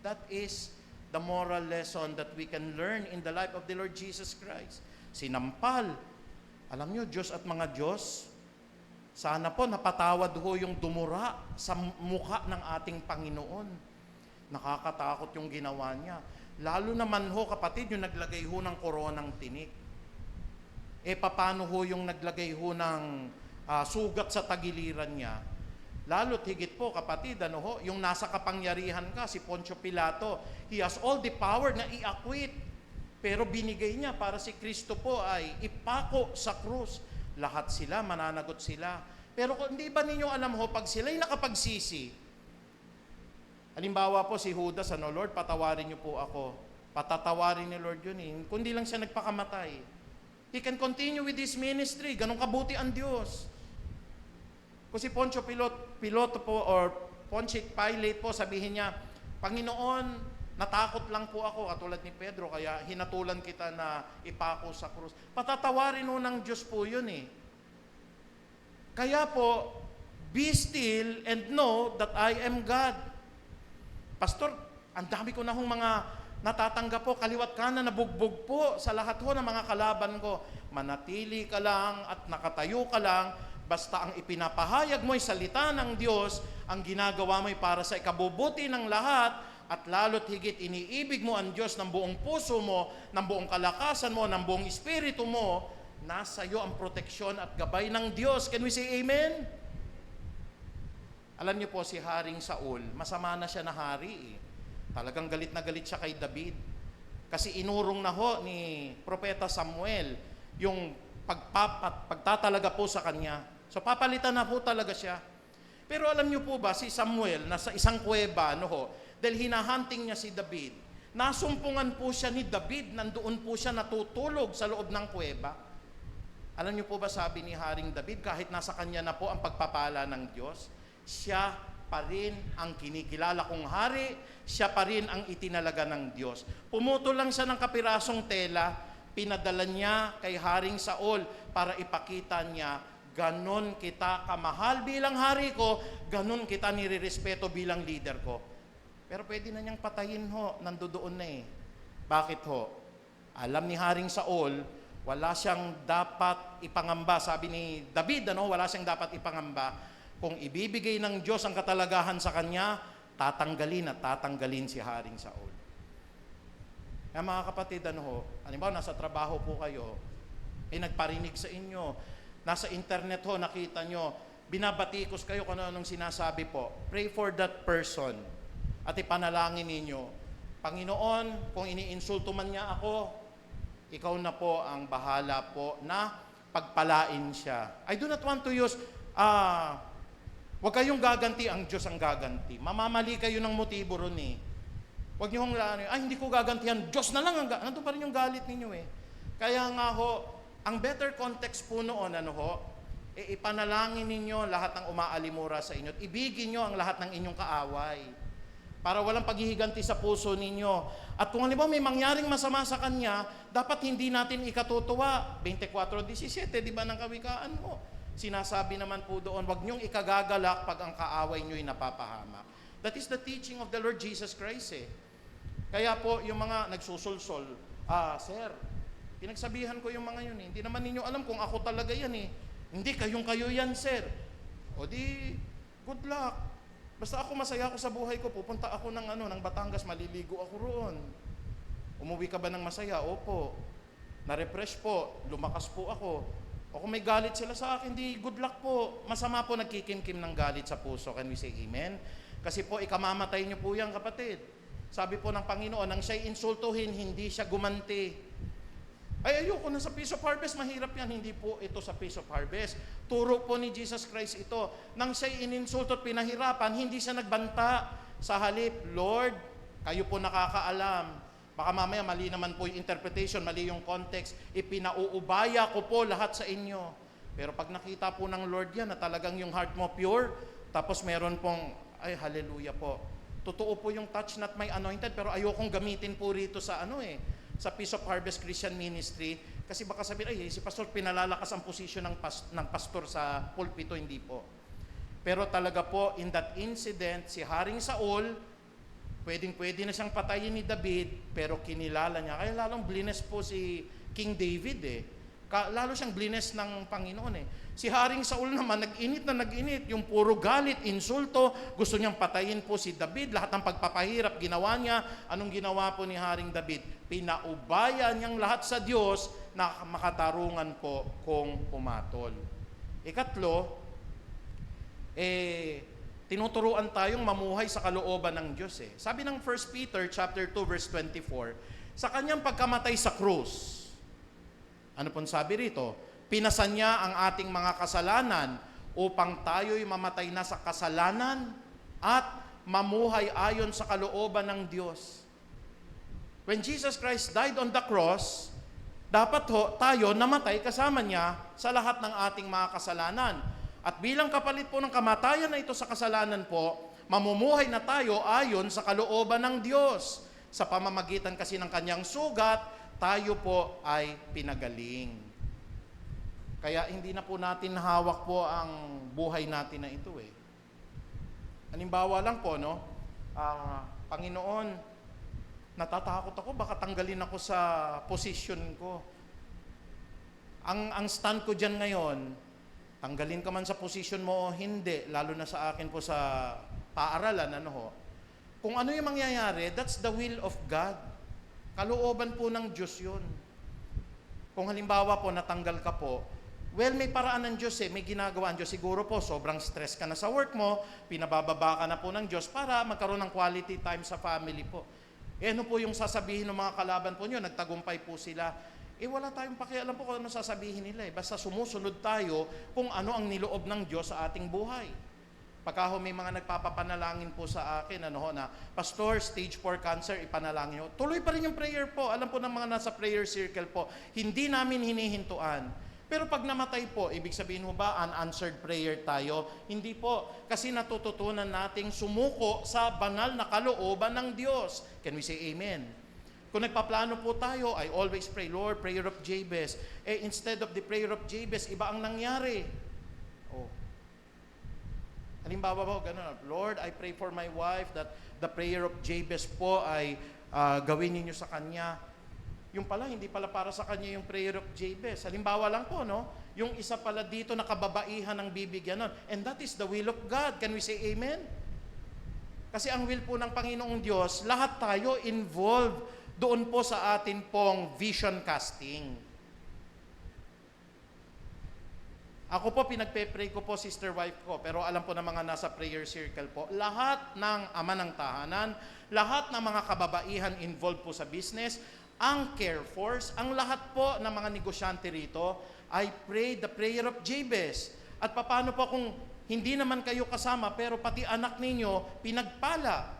That is the moral lesson that we can learn in the life of the Lord Jesus Christ. Sinampal. Alam nyo, Diyos at mga Diyos, sana po napatawad ho yung dumura sa mukha ng ating Panginoon. Nakakatakot yung ginawa niya. Lalo naman ho, kapatid, yung naglagay ho ng koronang tinik. Paano ho yung naglagay ho ng sugat sa tagiliran niya? Lalo't higit po, kapatid, yung nasa kapangyarihan ka, si Poncio Pilato, he has all the power na i-acquit. Pero binigay niya para si Kristo po ay ipako sa krus. Lahat sila, mananagot sila. Pero hindi ba ninyo alam ho, pag sila'y nakapagsisi, halimbawa po si Judas, Lord, patawarin niyo po ako. Patatawarin ni Lord yun kundi lang siya nagpakamatay. He can continue with his ministry. Ganun kabuti ang Diyos. Kung si Poncio Pilato po, or Pontius Pilate po, sabihin niya, "Panginoon, natakot lang po ako," katulad ni Pedro, "kaya hinatulan kita na ipako sa krus." Patatawarin ho ng Diyos po yun Kaya po, be still and know that I am God. Pastor, ang dami ko na hong mga natatanggap po, kaliwat kanan, nabugbog po sa lahat ho ng mga kalaban ko. Manatili ka lang at nakatayo ka lang, basta ang ipinapahayag mo'y salita ng Diyos, ang ginagawa mo'y para sa ikabubuti ng lahat, at lalo't higit iniibig mo ang Diyos ng buong puso mo, ng buong kalakasan mo, ng buong espiritu mo, nasa iyo ang proteksyon at gabay ng Diyos. Can we say amen? Alam niyo po, si Haring Saul, masama na siya na hari Talagang galit na galit siya kay David. Kasi inurong na ho ni Propeta Samuel yung pagtatalaga po sa kanya. So papalitan na po talaga siya. Pero alam niyo po ba, si Samuel, nasa isang kuweba, dahil hinahunting niya si David, nasumpungan po siya ni David, nandoon po siya natutulog sa loob ng kuweba. Alam niyo po ba, sabi ni Haring David, kahit nasa kanya na po ang pagpapala ng Diyos, siya pa rin ang kinikilala kong hari, siya pa rin ang itinalaga ng Diyos. Pumuto lang siya ng kapirasong tela, pinadala niya kay Haring Saul para ipakita niya, ganon kita kamahal bilang hari ko, ganon kita nirirespeto bilang leader ko. Pero pwede na niyang patayin nandoon na Bakit Alam ni Haring Saul, wala siyang dapat ipangamba. Sabi ni David, wala siyang dapat ipangamba. Kung ibibigay ng Diyos ang katalagahan sa kanya, tatanggalin at tatanggalin si Haring Saul. Kaya mga kapatid, halimbawa nasa trabaho po kayo, nagparinig sa inyo, nasa internet nakita nyo, binabatikos kayo kung anong sinasabi po. Pray for that person at ipanalangin ninyo. Panginoon, kung iniinsulto man niya ako, ikaw na po ang bahala po na pagpalain siya. I do not want to use, wag kayong gaganti, ang Diyos ang gaganti. Mamamali kayo ng motibo ron eh. Wag niyo hong hindi ko gagantihan, Diyos na lang ang nandun pa rin yung galit ninyo eh. Kaya nga ho, ang better context po noon, ipanalangin ninyo lahat ng umaalimura sa inyo at ibigin nyo ang lahat ng inyong kaaway para walang paghihiganti sa puso ninyo. At kung halimbawa may mangyaring masama sa kanya, dapat hindi natin ikatutuwa. 24:17, di ba ng kawikaan mo? Sinasabi naman po doon, wag nyong ikagagalak pag ang kaaway nyo'y napapahamak. That is the teaching of the Lord Jesus Christ eh. Kaya po, yung mga nagsusulsol, sir, pinagsabihan ko yung mga yun eh. Hindi naman ninyo alam kung ako talaga yan eh. Hindi, kayo yan, sir. O di, good luck. Basta ako masaya ako sa buhay ko, pupunta ako ng Batangas, maliligo ako roon. Umuwi ka ba ng masaya? Opo. Na-refresh po, lumakas po ako. O kung may galit sila sa akin, di, good luck po. Masama po nagkikimkim ng galit sa puso. Can we say amen? Kasi po, ikamamatay niyo po yan, kapatid. Sabi po ng Panginoon, nang siya'y insultuhin, hindi siya gumanti. Ay, ayoko na sa Feast of Harvest, mahirap yan. Hindi po ito sa Feast of Harvest. Turo po ni Jesus Christ ito. Nang siya'y ininsulto at pinahirapan, hindi siya nagbanta. Sa halip, Lord, kayo po nakakaalam. Baka mamaya mali naman po yung interpretation, mali yung context. Ipinauubaya ko po lahat sa inyo. Pero pag nakita po ng Lord yan, na talagang yung heart mo pure, tapos meron pong, ay, hallelujah po. Totoo po yung touch not my anointed, pero ayokong gamitin po rito sa sa Peace of Harvest Christian Ministry, kasi baka sabihin, ay, si pastor pinalalakas ang posisyon ng pastor sa pulpito, hindi po. Pero talaga po, in that incident, si Haring Saul, pwede na siyang patayin ni David, pero kinilala niya. Kaya lalong blines po si King David eh. Lalo siyang blines ng Panginoon eh. Si Haring Saul naman, nag-init, yung puro galit, insulto, gusto niyang patayin po si David, lahat ng pagpapahirap ginawa niya. Anong ginawa po ni Haring David? Pinaubaya niyang lahat sa Diyos na makatarungan po kung pumatol. Ikatlo, tinuturuan tayong mamuhay sa kalooban ng Diyos eh. Sabi ng 1 Peter chapter 2 verse 24, sa kanyang pagkamatay sa krus, ano pong sabi rito? Pinasan niya ang ating mga kasalanan upang tayo'y mamatay na sa kasalanan at mamuhay ayon sa kalooban ng Diyos. When Jesus Christ died on the cross, dapat tayo namatay kasama niya sa lahat ng ating mga kasalanan. At bilang kapalit po ng kamatayan na ito sa kasalanan po, mamumuhay na tayo ayon sa kalooban ng Diyos. Sa pamamagitan kasi ng kanyang sugat, tayo po ay pinagaling. Kaya hindi na po natin hawak po ang buhay natin na ito eh. Halimbawa lang po, Panginoon, natatakot ako, baka tanggalin ako sa position ko. Ang stand ko dyan ngayon, tanggalin ka man sa position mo o hindi, lalo na sa akin po sa paaralan, kung ano yung mangyayari, that's the will of God. Kalooban po ng Diyos yun. Kung halimbawa po, natanggal ka po, well, may paraan ng Diyos may ginagawa ang Diyos. Siguro po, sobrang stress ka na sa work mo, pinabababa ka na po ng Diyos para magkaroon ng quality time sa family po. Ano po yung sasabihin ng mga kalaban po nyo? Nagtagumpay po sila. Wala tayong pakialam po kung ano sasabihin nila. Basta sumusunod tayo kung ano ang niloob ng Diyos sa ating buhay. Pagka may mga nagpapapanalangin po sa akin, na, Pastor, stage 4 cancer, ipanalangin nyo. Tuloy pa rin yung prayer po. Alam po ng mga nasa prayer circle po, hindi namin hinihintuan. Pero pag namatay po, ibig sabihin mo ba, unanswered prayer tayo? Hindi po. Kasi natututunan nating sumuko sa banal na kalooban ng Diyos. Can we say amen? Kung nagpaplano po tayo, I always pray, Lord, prayer of Jabez. Instead of the prayer of Jabez, iba ang nangyari. Halimbawa po, gano'n, Lord, I pray for my wife that the prayer of Jabez po ay gawin ninyo sa kanya. Yung pala, hindi pala para sa kanya yung prayer of Jabez. Halimbawa lang po, yung isa pala dito na kababaihan ng bibigyan nun. And that is the will of God. Can we say amen? Kasi ang will po ng Panginoong Diyos, lahat tayo involved doon po sa atin pong vision casting. Ako po, pinagpe-pray ko po, sister wife ko, pero alam po ng mga nasa prayer circle po, lahat ng ama ng tahanan, lahat ng mga kababaihan involved po sa business, ang care force, ang lahat po ng mga negosyante rito, I pray the prayer of Jabez. At paano po kung hindi naman kayo kasama, pero pati anak ninyo, pinagpala?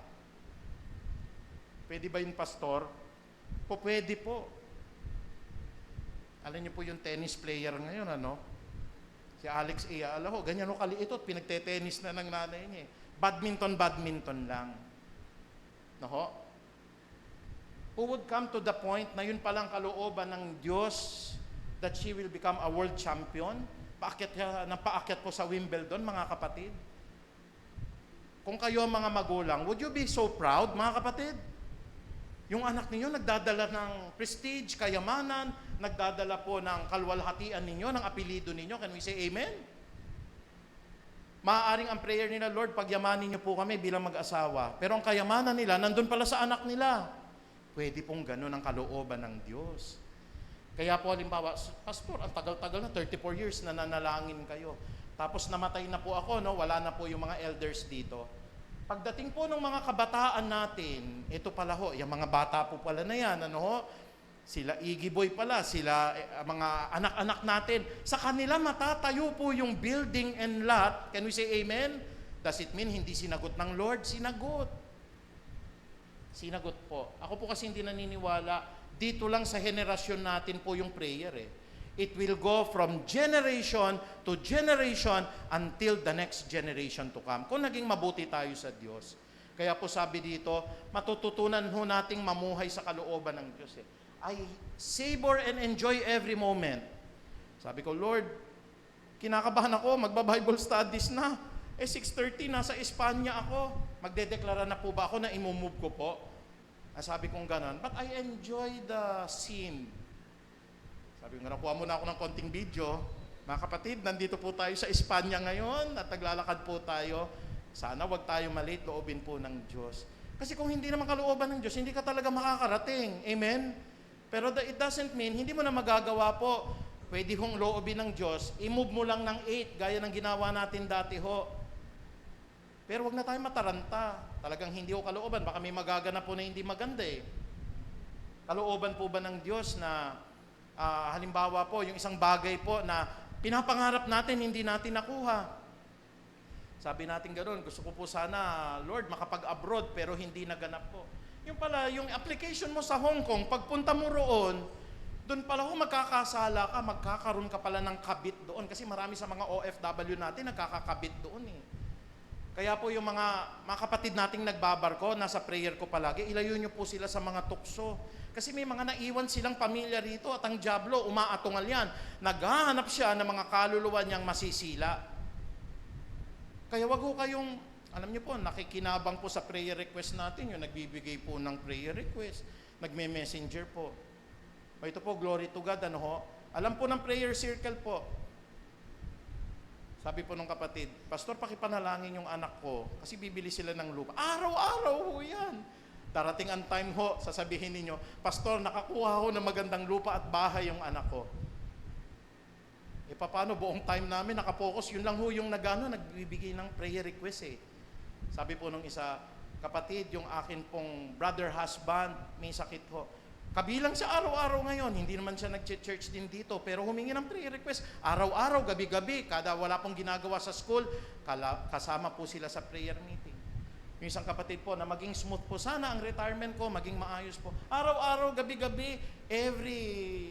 Pwede ba yun, pastor? Po, pwede po. Alam niyo po yung tennis player ngayon, ano? Si Alex Ayala, ganyan o kaliit at pinagte-tennis na ng nanay niya. Badminton lang. No? Who would come to the point na yun palang kalooban ng Diyos that she will become a world champion? Napaakyat po sa Wimbledon, mga kapatid. Kung kayo mga magulang, would you be so proud, mga kapatid? Yung anak ninyo nagdadala ng prestige, kayamanan, nagdadala po ng kalwalhatian ninyo, ng apelido ninyo. Can we say amen? Maaaring ang prayer nila, Lord, pagyamanin niyo po kami bilang mag-asawa. Pero ang kayamanan nila, nandun pala sa anak nila. Pwede pong ganun ang kalooban ng Diyos. Kaya po, halimbawa, Pastor, ang tagal-tagal na, 34 years na nanalangin kayo. Tapos namatay na po ako, no? Wala na po yung mga elders dito. Pagdating po ng mga kabataan natin, ito pala ho, yung mga bata po pala na yan, ano ho? Sila Iggy Boy pala, sila mga anak-anak natin. Sa kanila matatayo po yung building and lot. Can we say amen? Does it mean hindi sinagot ng Lord? Sinagot. Sinagot po. Ako po kasi hindi naniniwala, dito lang sa henerasyon natin po yung prayer eh. It will go from generation to generation until the next generation to come. Kung naging mabuti tayo sa Diyos. Kaya po sabi dito, matututunan ho nating mamuhay sa kalooban ng Diyos eh. I savor and enjoy every moment. Sabi ko, Lord, kinakabahan ako, magba-Bible studies na. 6:30, nasa Espanya ako. Magdedeklara na po ba ako na imumove ko po? Sabi kong ganon, but I enjoy the scene. Sabi ko, nakuha muna ako ng konting video. Mga kapatid, nandito po tayo sa Espanya ngayon at naglalakad po tayo. Sana wag tayo malate, loobin po ng Diyos. Kasi kung hindi naman kalooban ng Diyos, hindi ka talaga makakarating. Amen? Pero it doesn't mean, hindi mo na magagawa po. Pwede hong loobin ng Diyos, i-move mo lang ng 8, gaya ng ginawa natin dati ho. Pero wag na tayo mataranta. Talagang hindi ho kalooban. Baka may magaganap po na hindi maganda eh. Kalooban po ba ng Diyos na halimbawa po, yung isang bagay po na pinapangarap natin, hindi natin nakuha. Sabi natin gano'n, gusto ko po sana, Lord, makapag-abroad, pero hindi naganap po. Yung pala, yung application mo sa Hong Kong, pagpunta mo roon, doon pala ho magkakasala ka, magkakaroon ka pala ng kabit doon. Kasi marami sa mga OFW natin, nagkakakabit doon eh. Kaya po yung mga kapatid nating nagbabarko, nasa prayer ko palagi, ilayo nyo po sila sa mga tukso. Kasi may mga naiwan silang pamilya rito at ang dyablo, umaatungal yan. Naghahanap siya ng mga kaluluwa niyang masisila. Kaya wag ho kayong, alam niyo po, nakikinabang po sa prayer request natin, yung nagbibigay po ng prayer request, nagme-messenger po. Ito po, glory to God, ano ho? Alam po ng prayer circle po. Sabi po nung kapatid, Pastor, pakipanalangin yung anak ko kasi bibili sila ng lupa. Araw-araw ho yan. Darating ang time ho, sasabihin ninyo, Pastor, nakakuha ho ng magandang lupa at bahay yung anak ko. E paano buong time namin nakapokus, yun lang ho yung nagbibigay ng prayer request eh. Sabi po nung isa, kapatid, yung akin pong brother husband, may sakit ho. Kabilang siya araw-araw ngayon, hindi naman siya nag-church din dito, pero humingi ng prayer request. Araw-araw, gabi-gabi, kada wala pong ginagawa sa school, kasama po sila sa prayer meeting. Yung isang kapatid po na maging smooth po sana ang retirement ko, maging maayos po. Araw-araw, gabi-gabi, every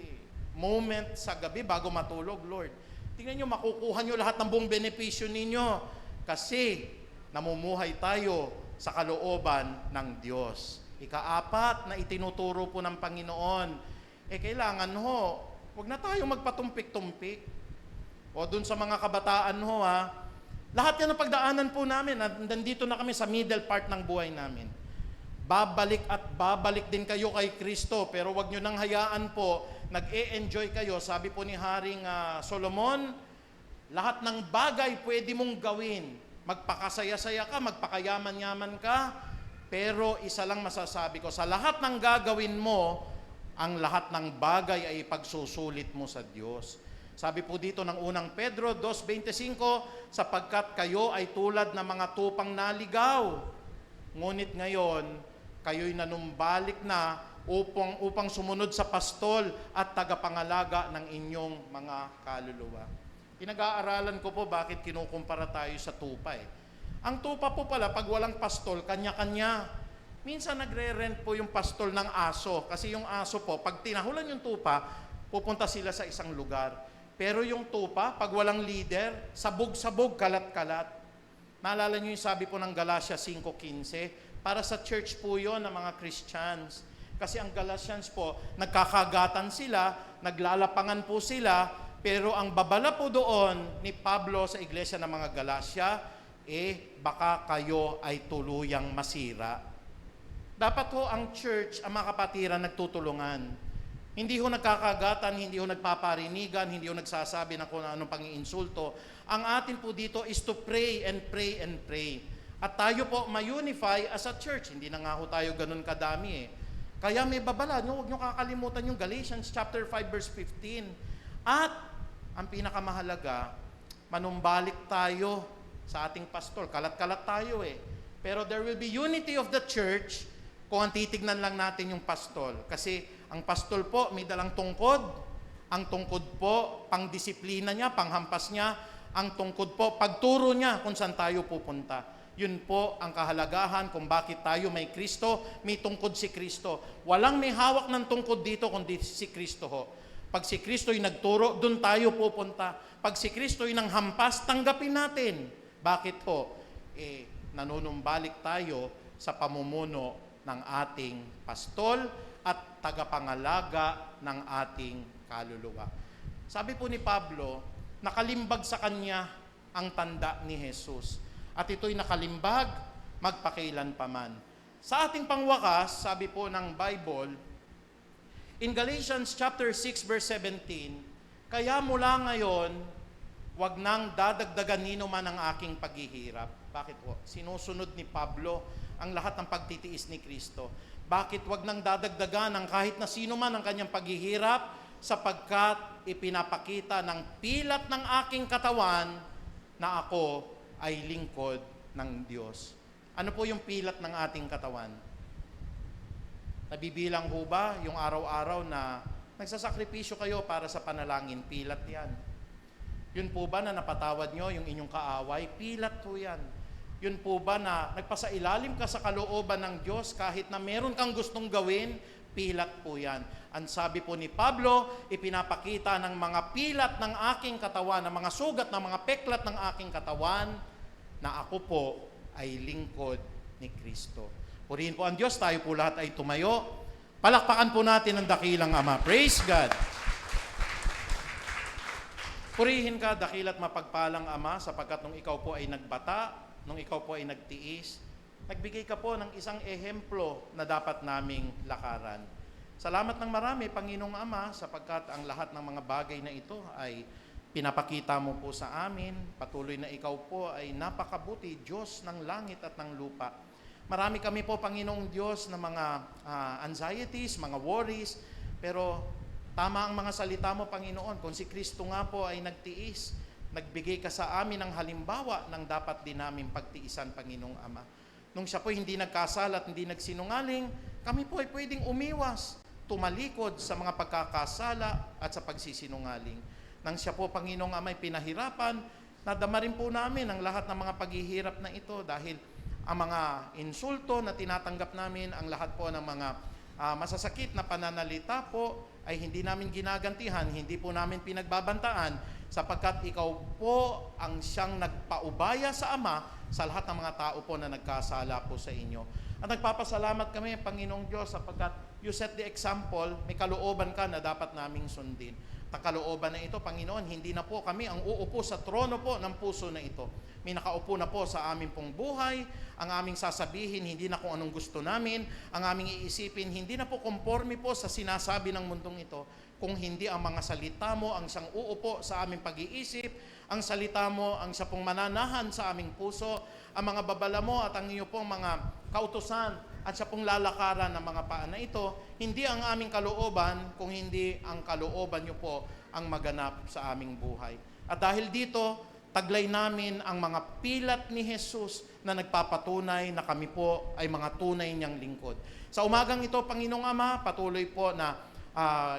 moment sa gabi bago matulog, Lord. Tingnan nyo, makukuha nyo lahat ng buong benepisyo ninyo kasi namumuhay tayo sa kalooban ng Diyos. Ika-4 na itinuturo po ng Panginoon, kailangan ho, huwag na tayo magpatumpik-tumpik. O dun sa mga kabataan ho lahat yan ang pagdaanan po namin, nandito na kami sa middle part ng buhay namin. Babalik at babalik din kayo kay Kristo, pero huwag nyo nang hayaan po, nag-e-enjoy kayo. Sabi po ni Haring Solomon, lahat ng bagay pwede mong gawin. Magpakasaya-saya ka, magpakayaman-yaman ka, pero isa lang masasabi ko, sa lahat ng gagawin mo, ang lahat ng bagay ay pagsusulit mo sa Diyos. Sabi po dito ng unang Pedro 2:25, sapagkat kayo ay tulad ng mga tupang naligaw. Ngunit ngayon, kayo'y nanumbalik na upang sumunod sa pastol at tagapangalaga ng inyong mga kaluluwa. Pinag-aaralan ko po bakit kinukumpara tayo sa tupa eh. Ang tupa po pala, pag walang pastol, kanya-kanya. Minsan nagre-rent po yung pastol ng aso. Kasi yung aso po, pag tinahulan yung tupa, pupunta sila sa isang lugar. Pero yung tupa, pag walang leader, sabog-sabog, kalat-kalat. Naalala nyo yung sabi po ng Galatia 5:15? Para sa church po yun ng mga Christians. Kasi ang Galatians po, nagkakagatan sila, naglalapangan po sila, pero ang babala po doon ni Pablo sa iglesia ng mga Galatia, baka kayo ay tuluyang masira. Dapat ho ang church, ang mga kapatiran, nagtutulungan. Hindi ho nagkakagatan, hindi ho nagpaparinigan, hindi ho nagsasabi ng kung anong pangiinsulto. Ang atin po dito is to pray and pray and pray. At tayo po ma-unify as a church. Hindi na nga ho tayo ganun kadami eh. Kaya may babala, huwag nyo kakalimutan yung Galatians chapter 5 verse 15. At ang pinakamahalaga, manumbalik tayo sa ating pastor. Kalat-kalat tayo eh. Pero there will be unity of the church kung ang titignan lang natin yung pastol. Kasi ang pastol po may dalang tungkod. Ang tungkod po, pang-disiplina niya, panghampas niya. Ang tungkod po, pagturo niya kung saan tayo pupunta. Yun po ang kahalagahan kung bakit tayo may Kristo, may tungkod si Kristo. Walang may hawak ng tungkod dito kundi si Kristo ho. Pag si Kristo'y nagturo, dun tayo pupunta. Pag si Kristo'y nanghampas, tanggapin natin. Bakit ho? Nanunumbalik tayo sa pamumuno ng ating pastol at tagapangalaga ng ating kaluluwa. Sabi po ni Pablo, nakalimbag sa kanya ang tanda ni Jesus. At ito'y nakalimbag magpakailan paman. Sa ating pangwakas, sabi po ng Bible, in Galatians chapter 6 verse 17, kaya mula ngayon, wag nang dadagdagan nino man ang aking paghihirap. Bakit po? Sinusunod ni Pablo ang lahat ng pagtitiis ni Kristo. Bakit wag nang dadagdagan ang kahit na sino man ang kanyang paghihirap? Sapagkat ipinapakita ng pilat ng aking katawan na ako ay lingkod ng Diyos. Ano po yung pilat ng ating katawan? Nabibilang ho ba yung araw-araw na nagsasakripisyo kayo para sa panalangin? Pilat yan. Yun po ba na napatawad nyo yung inyong kaaway? Pilat po yan. Yun po ba na nagpasailalim ka sa kalooban ng Diyos kahit na meron kang gustong gawin? Pilat po yan. Ang sabi po ni Pablo, ipinapakita ng mga pilat ng aking katawan, ng mga sugat, ng mga peklat ng aking katawan, na ako po ay lingkod ni Kristo. Purihin po ang Diyos, tayo po lahat ay tumayo. Palakpakan po natin ang dakilang Ama. Praise God! Purihin ka, dakilat mapagpalang Ama, sapagkat nung ikaw po ay nagbata, nung ikaw po ay nagtiis, nagbigay ka po ng isang ehemplo na dapat naming lakaran. Salamat ng marami, Panginoong Ama, sapagkat ang lahat ng mga bagay na ito ay pinapakita mo po sa amin. Patuloy na ikaw po ay napakabuti, Diyos ng langit at ng lupa. Marami kami po, Panginoong Diyos, na mga anxieties, mga worries, pero tama ang mga salita mo, Panginoon. Kung si Kristo nga po ay nagtiis, nagbigay ka sa amin ng halimbawa ng dapat din namin pagtiisan, Panginoong Ama. Nung siya po hindi nagkasala at hindi nagsinungaling, kami po ay pwedeng umiwas, tumalikod sa mga pagkakasala at sa pagsisinungaling. Nang siya po, Panginoong Ama, ay pinahirapan, nadama rin po namin ang lahat ng mga paghihirap na ito dahil ang mga insulto na tinatanggap namin, ang lahat po ng mga masasakit na pananalita po ay hindi namin ginagantihan, hindi po namin pinagbabantaan sapagkat ikaw po ang siyang nagpaubaya sa Ama sa lahat ng mga tao po na nagkasala po sa inyo. At nagpapasalamat kami, Panginoong Diyos, sapagkat you set the example, may kalooban ka na dapat naming sundin. At ang kalooban na ito, Panginoon, hindi na po kami ang uupo sa trono po ng puso na ito. May nakaupo na po sa aming pong buhay, ang aming sasabihin, hindi na kung anong gusto namin, ang aming iisipin, hindi na po konforme po sa sinasabi ng mundong ito, kung hindi ang mga salita mo, ang siyang uupo sa aming pag-iisip, ang salita mo, ang siya pong mananahan sa aming puso, ang mga babala mo at ang iyo pong mga kautusan at siya pong lalakaran ng mga paa na ito. Hindi ang aming kalooban, kung hindi ang kalooban niyo po ang maganap sa aming buhay. At dahil dito, taglay namin ang mga pilat ni Jesus na nagpapatunay na kami po ay mga tunay niyang lingkod. Sa umagang ito, Panginoong Ama, patuloy po na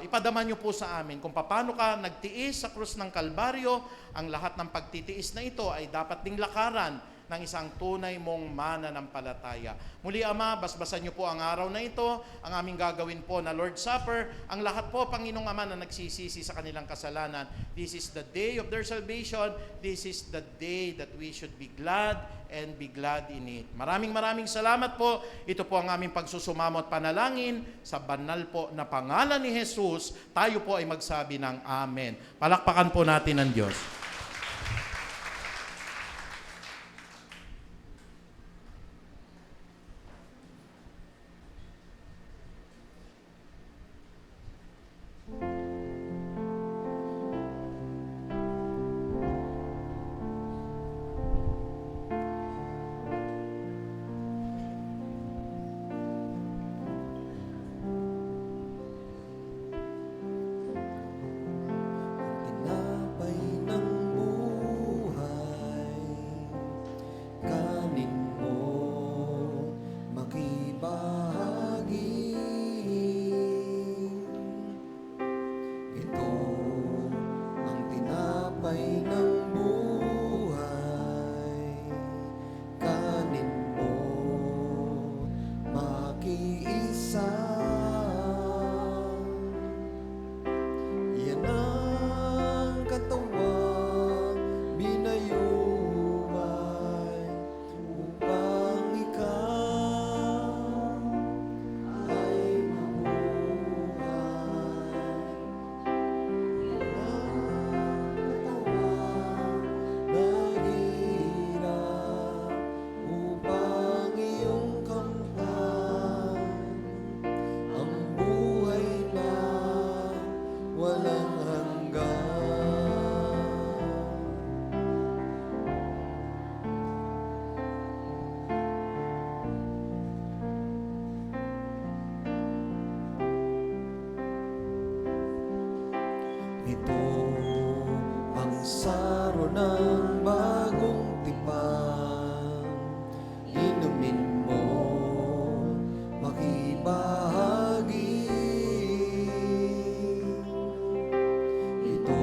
ipadama niyo po sa amin kung paano ka nagtiis sa krus ng Kalbaryo. Ang lahat ng pagtitiis na ito ay dapat ding lakaran ng isang tunay mong mananampalataya. Muli, Ama, basbasan niyo po ang araw na ito, ang aming gagawin po na Lord's Supper, ang lahat po, Panginoong Ama, na nagsisisi sa kanilang kasalanan. This is the day of their salvation. This is the day that we should be glad and be glad in it. Maraming salamat po. Ito po ang aming pagsusumamo at panalangin sa banal po na pangalan ni Jesus. Tayo po ay magsabi ng Amen. Palakpakan po natin ang Diyos. Tinapay ng buhay, kanin mo makibahagi. Ito ang tinapay ng buhay, kanin mo makiisa. Yan ang katawang binayuan upang ikaw ay mabuhay. Yan ang katawang naghirap upang iyong kamtan ang buhay na walang hanggan. Ito ang saro ng bagong tipan, inumin mo makibahagi. Ito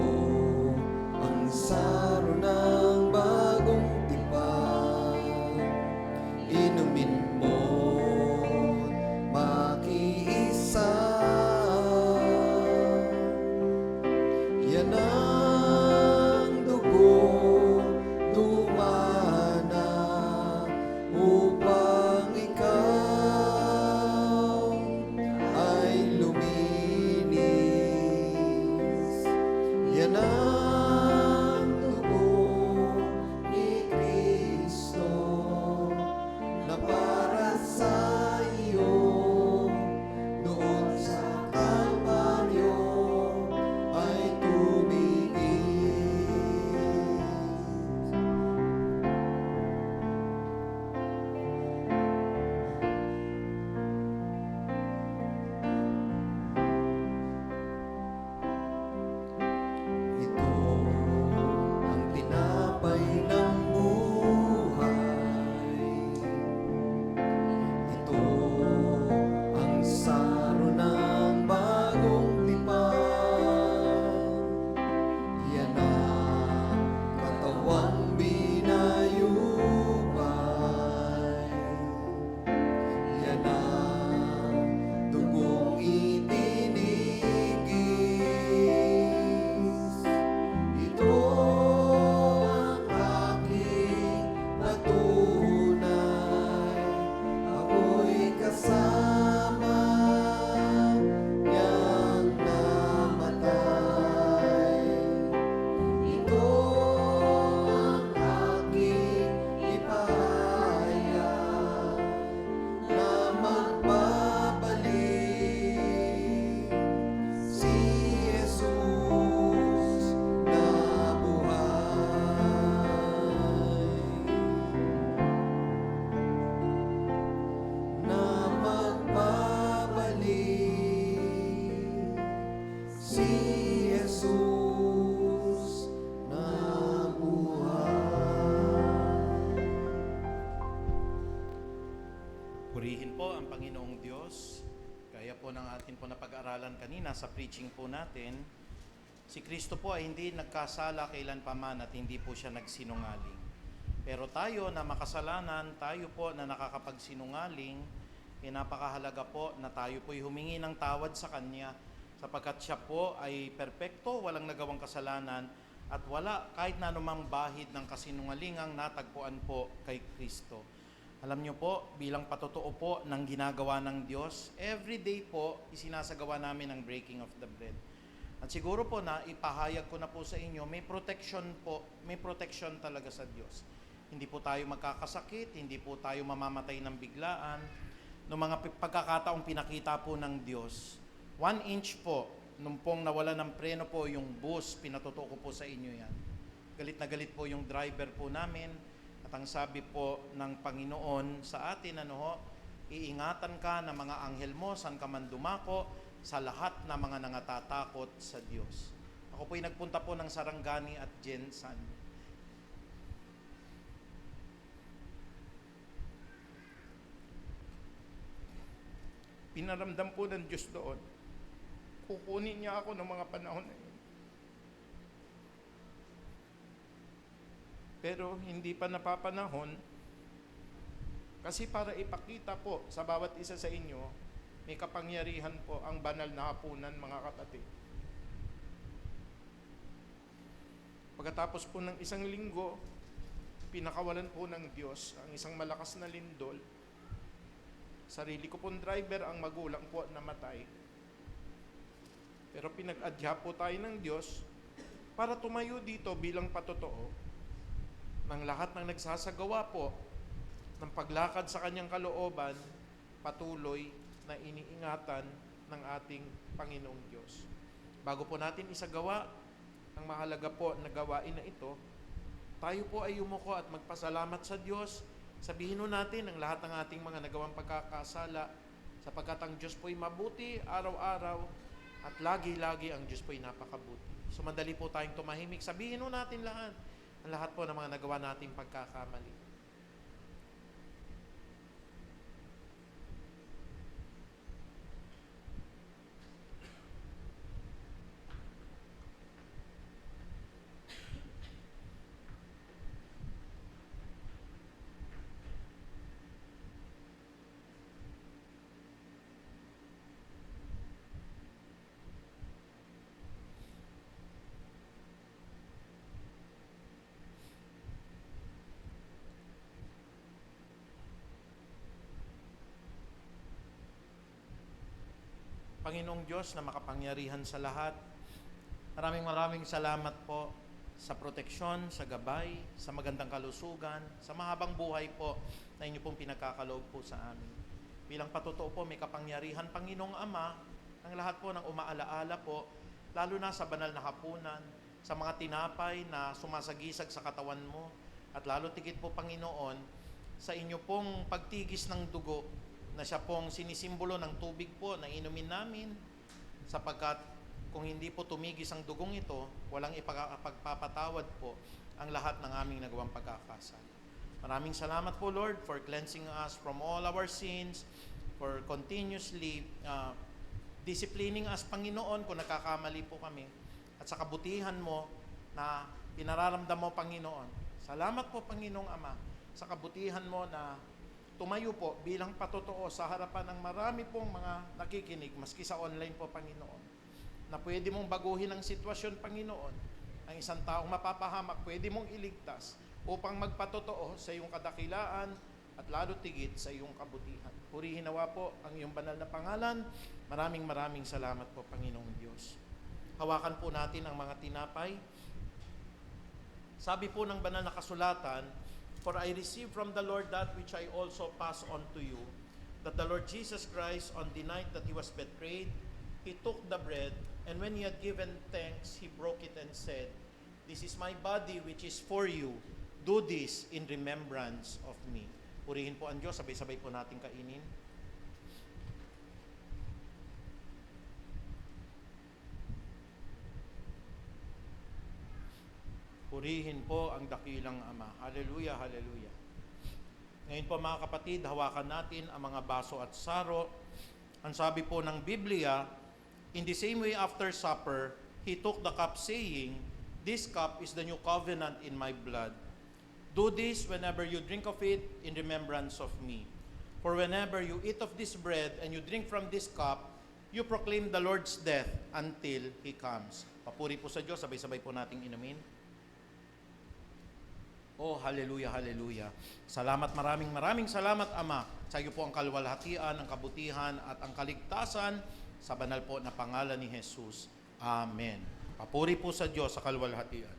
ang saro ng bagong tipan, inumin mo makiisa. Yan ang dugo po ng atin po na pag-aralan kanina sa preaching po natin, si Kristo po ay hindi nagkasala kailanpaman at hindi po siya nagsinungaling. Pero tayo na makasalanan, tayo po na nakakapagsinungaling, napakahalaga po na tayo po'y humingi ng tawad sa Kanya sapagkat siya po ay perpekto, walang nagawang kasalanan at wala kahit na anumang bahid ng kasinungalingang natagpuan po kay Kristo. Alam niyo po, bilang patotoo po ng ginagawa ng Diyos, every day po isinasagawa namin ang breaking of the bread. At siguro po na ipahayag ko na po sa inyo, may protection talaga sa Diyos. Hindi po tayo magkakasakit, hindi po tayo mamamatay ng biglaan. Noong mga pagkakataong pinakita po ng Diyos, 1 inch po, nung pong nawala ng preno po yung bus, pinatuto ko po sa inyo yan. Galit na galit po yung driver po namin, at ang sabi po ng Panginoon sa atin, iingatan ka ng mga anghel mo, saan ka man dumako, sa lahat ng mga nangatatakot sa Diyos. Ako po'y nagpunta po ng Sarangani at Jensan. Pinaramdam po ng Diyos doon, kukunin niya ako ng mga panahon na yun. Pero hindi pa napapanahon, kasi para ipakita po sa bawat isa sa inyo, may kapangyarihan po ang banal na hapunan, mga kapatid. Pagkatapos po ng isang linggo, pinakawalan po ng Diyos ang isang malakas na lindol. Sarili ko pong driver, ang magulang po namatay. Pero pinag-adya po tayo ng Diyos para tumayo dito bilang patotoo ng lahat ng nagsasagawa po ng paglakad sa kanyang kalooban, patuloy na iniingatan ng ating Panginoong Diyos. Bago po natin isagawa ang mahalaga po na gawain na ito, tayo po ay yumuko at magpasalamat sa Diyos. Sabihin nun natin ang lahat ng ating mga nagawang pagkakasala sapagkat ang Diyos po'y mabuti araw-araw at lagi-lagi ang Diyos po'y napakabuti. So madali po tayong tumahimik. Sabihin nun natin lahat ang lahat po ng mga nagawa nating pagkakamali. Panginoong Diyos na makapangyarihan sa lahat, maraming salamat po sa proteksyon, sa gabay, sa magandang kalusugan, sa mahabang buhay po na inyo pong pinagkakaloob po sa amin. Bilang patotoo po, may kapangyarihan, Panginoong Ama, ang lahat po ng umaalaala po, lalo na sa banal na hapunan, sa mga tinapay na sumasagisag sa katawan mo, at lalo tigit po, Panginoon, sa inyo pong pagtigis ng dugo, na siya pong sinisimbolo ng tubig po na inumin namin, sapagkat kung hindi po tumigis ang dugong ito, walang ipagpapatawad po ang lahat ng aming nagawang pagkakasala. Maraming salamat po, Lord, for cleansing us from all our sins, for continuously disciplining us, Panginoon, kung nagkakamali po kami, at sa kabutihan mo na pinararamdam mo, Panginoon. Salamat po, Panginoong Ama, sa kabutihan mo na tumayo po bilang patotoo sa harapan ng marami pong mga nakikinig, maski sa online po, Panginoon, na pwede mong baguhin ang sitwasyon, Panginoon. Ang isang taong mapapahamak, pwede mong iligtas upang magpatotoo sa iyong kadakilaan at lalo tigit sa iyong kabutihan. Purihin nawa po ang iyong banal na pangalan. Maraming salamat po, Panginoong Diyos. Hawakan po natin ang mga tinapay. Sabi po ng banal na kasulatan, "For I received from the Lord that which I also pass on to you, that the Lord Jesus Christ, on the night that he was betrayed, he took the bread, and when he had given thanks, he broke it and said, 'This is my body which is for you. Do this in remembrance of me.'" Purihin po ang Diyos, sabay-sabay po natin kainin. Purihin po ang dakilang Ama. Hallelujah, hallelujah. Ngayon po, mga kapatid, hawakan natin ang mga baso at saro. Ang sabi po ng Biblia, in the same way after supper, he took the cup saying, "This cup is the new covenant in my blood. Do this whenever you drink of it in remembrance of me. For whenever you eat of this bread and you drink from this cup, you proclaim the Lord's death until He comes." Papuri po sa Diyos, sabay-sabay po nating inumin. Oh, hallelujah, hallelujah. Salamat, maraming salamat, Ama. Sa iyo po ang kalwalhatian, ang kabutihan, at ang kaligtasan sa banal po na pangalan ni Jesus. Amen. Papuri po sa Diyos sa kalwalhatian.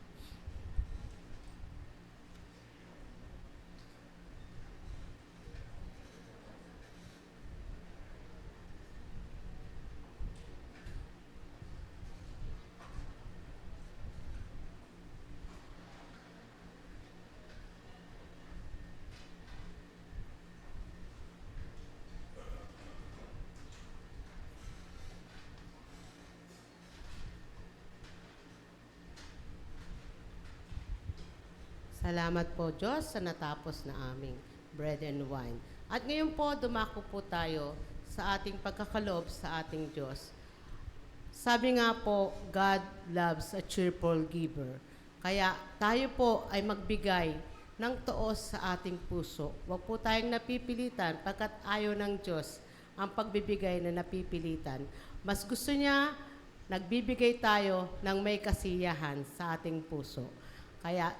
Salamat po Diyos sa natapos na aming bread and wine. At ngayon po, dumako po tayo sa ating pagkakalob sa ating Diyos. Sabi nga po, God loves a cheerful giver. Kaya tayo po ay magbigay ng tuos sa ating puso. Huwag po tayong napipilitan pagkat ayaw ng Diyos ang pagbibigay na napipilitan. Mas gusto niya, nagbibigay tayo ng may kasiyahan sa ating puso. Kaya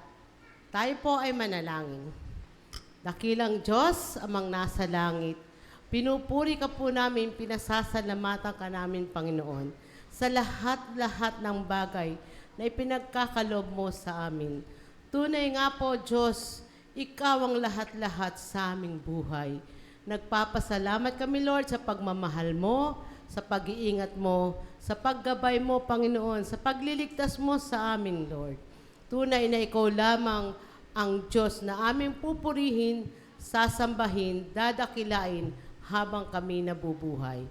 tayo po ay manalangin. Dakilang Diyos, amang nasa langit, pinupuri ka po namin, pinasasalamatan ka namin, Panginoon, sa lahat-lahat ng bagay na ipinagkakalob mo sa amin. Tunay nga po, Diyos, Ikaw ang lahat-lahat sa aming buhay. Nagpapasalamat kami, Lord, sa pagmamahal mo, sa pag-iingat mo, sa paggabay mo, Panginoon, sa pagliligtas mo sa amin, Lord. Tunay na Ikaw lamang ang Diyos na aming pupurihin, sasambahin, dadakilain habang kami nabubuhay.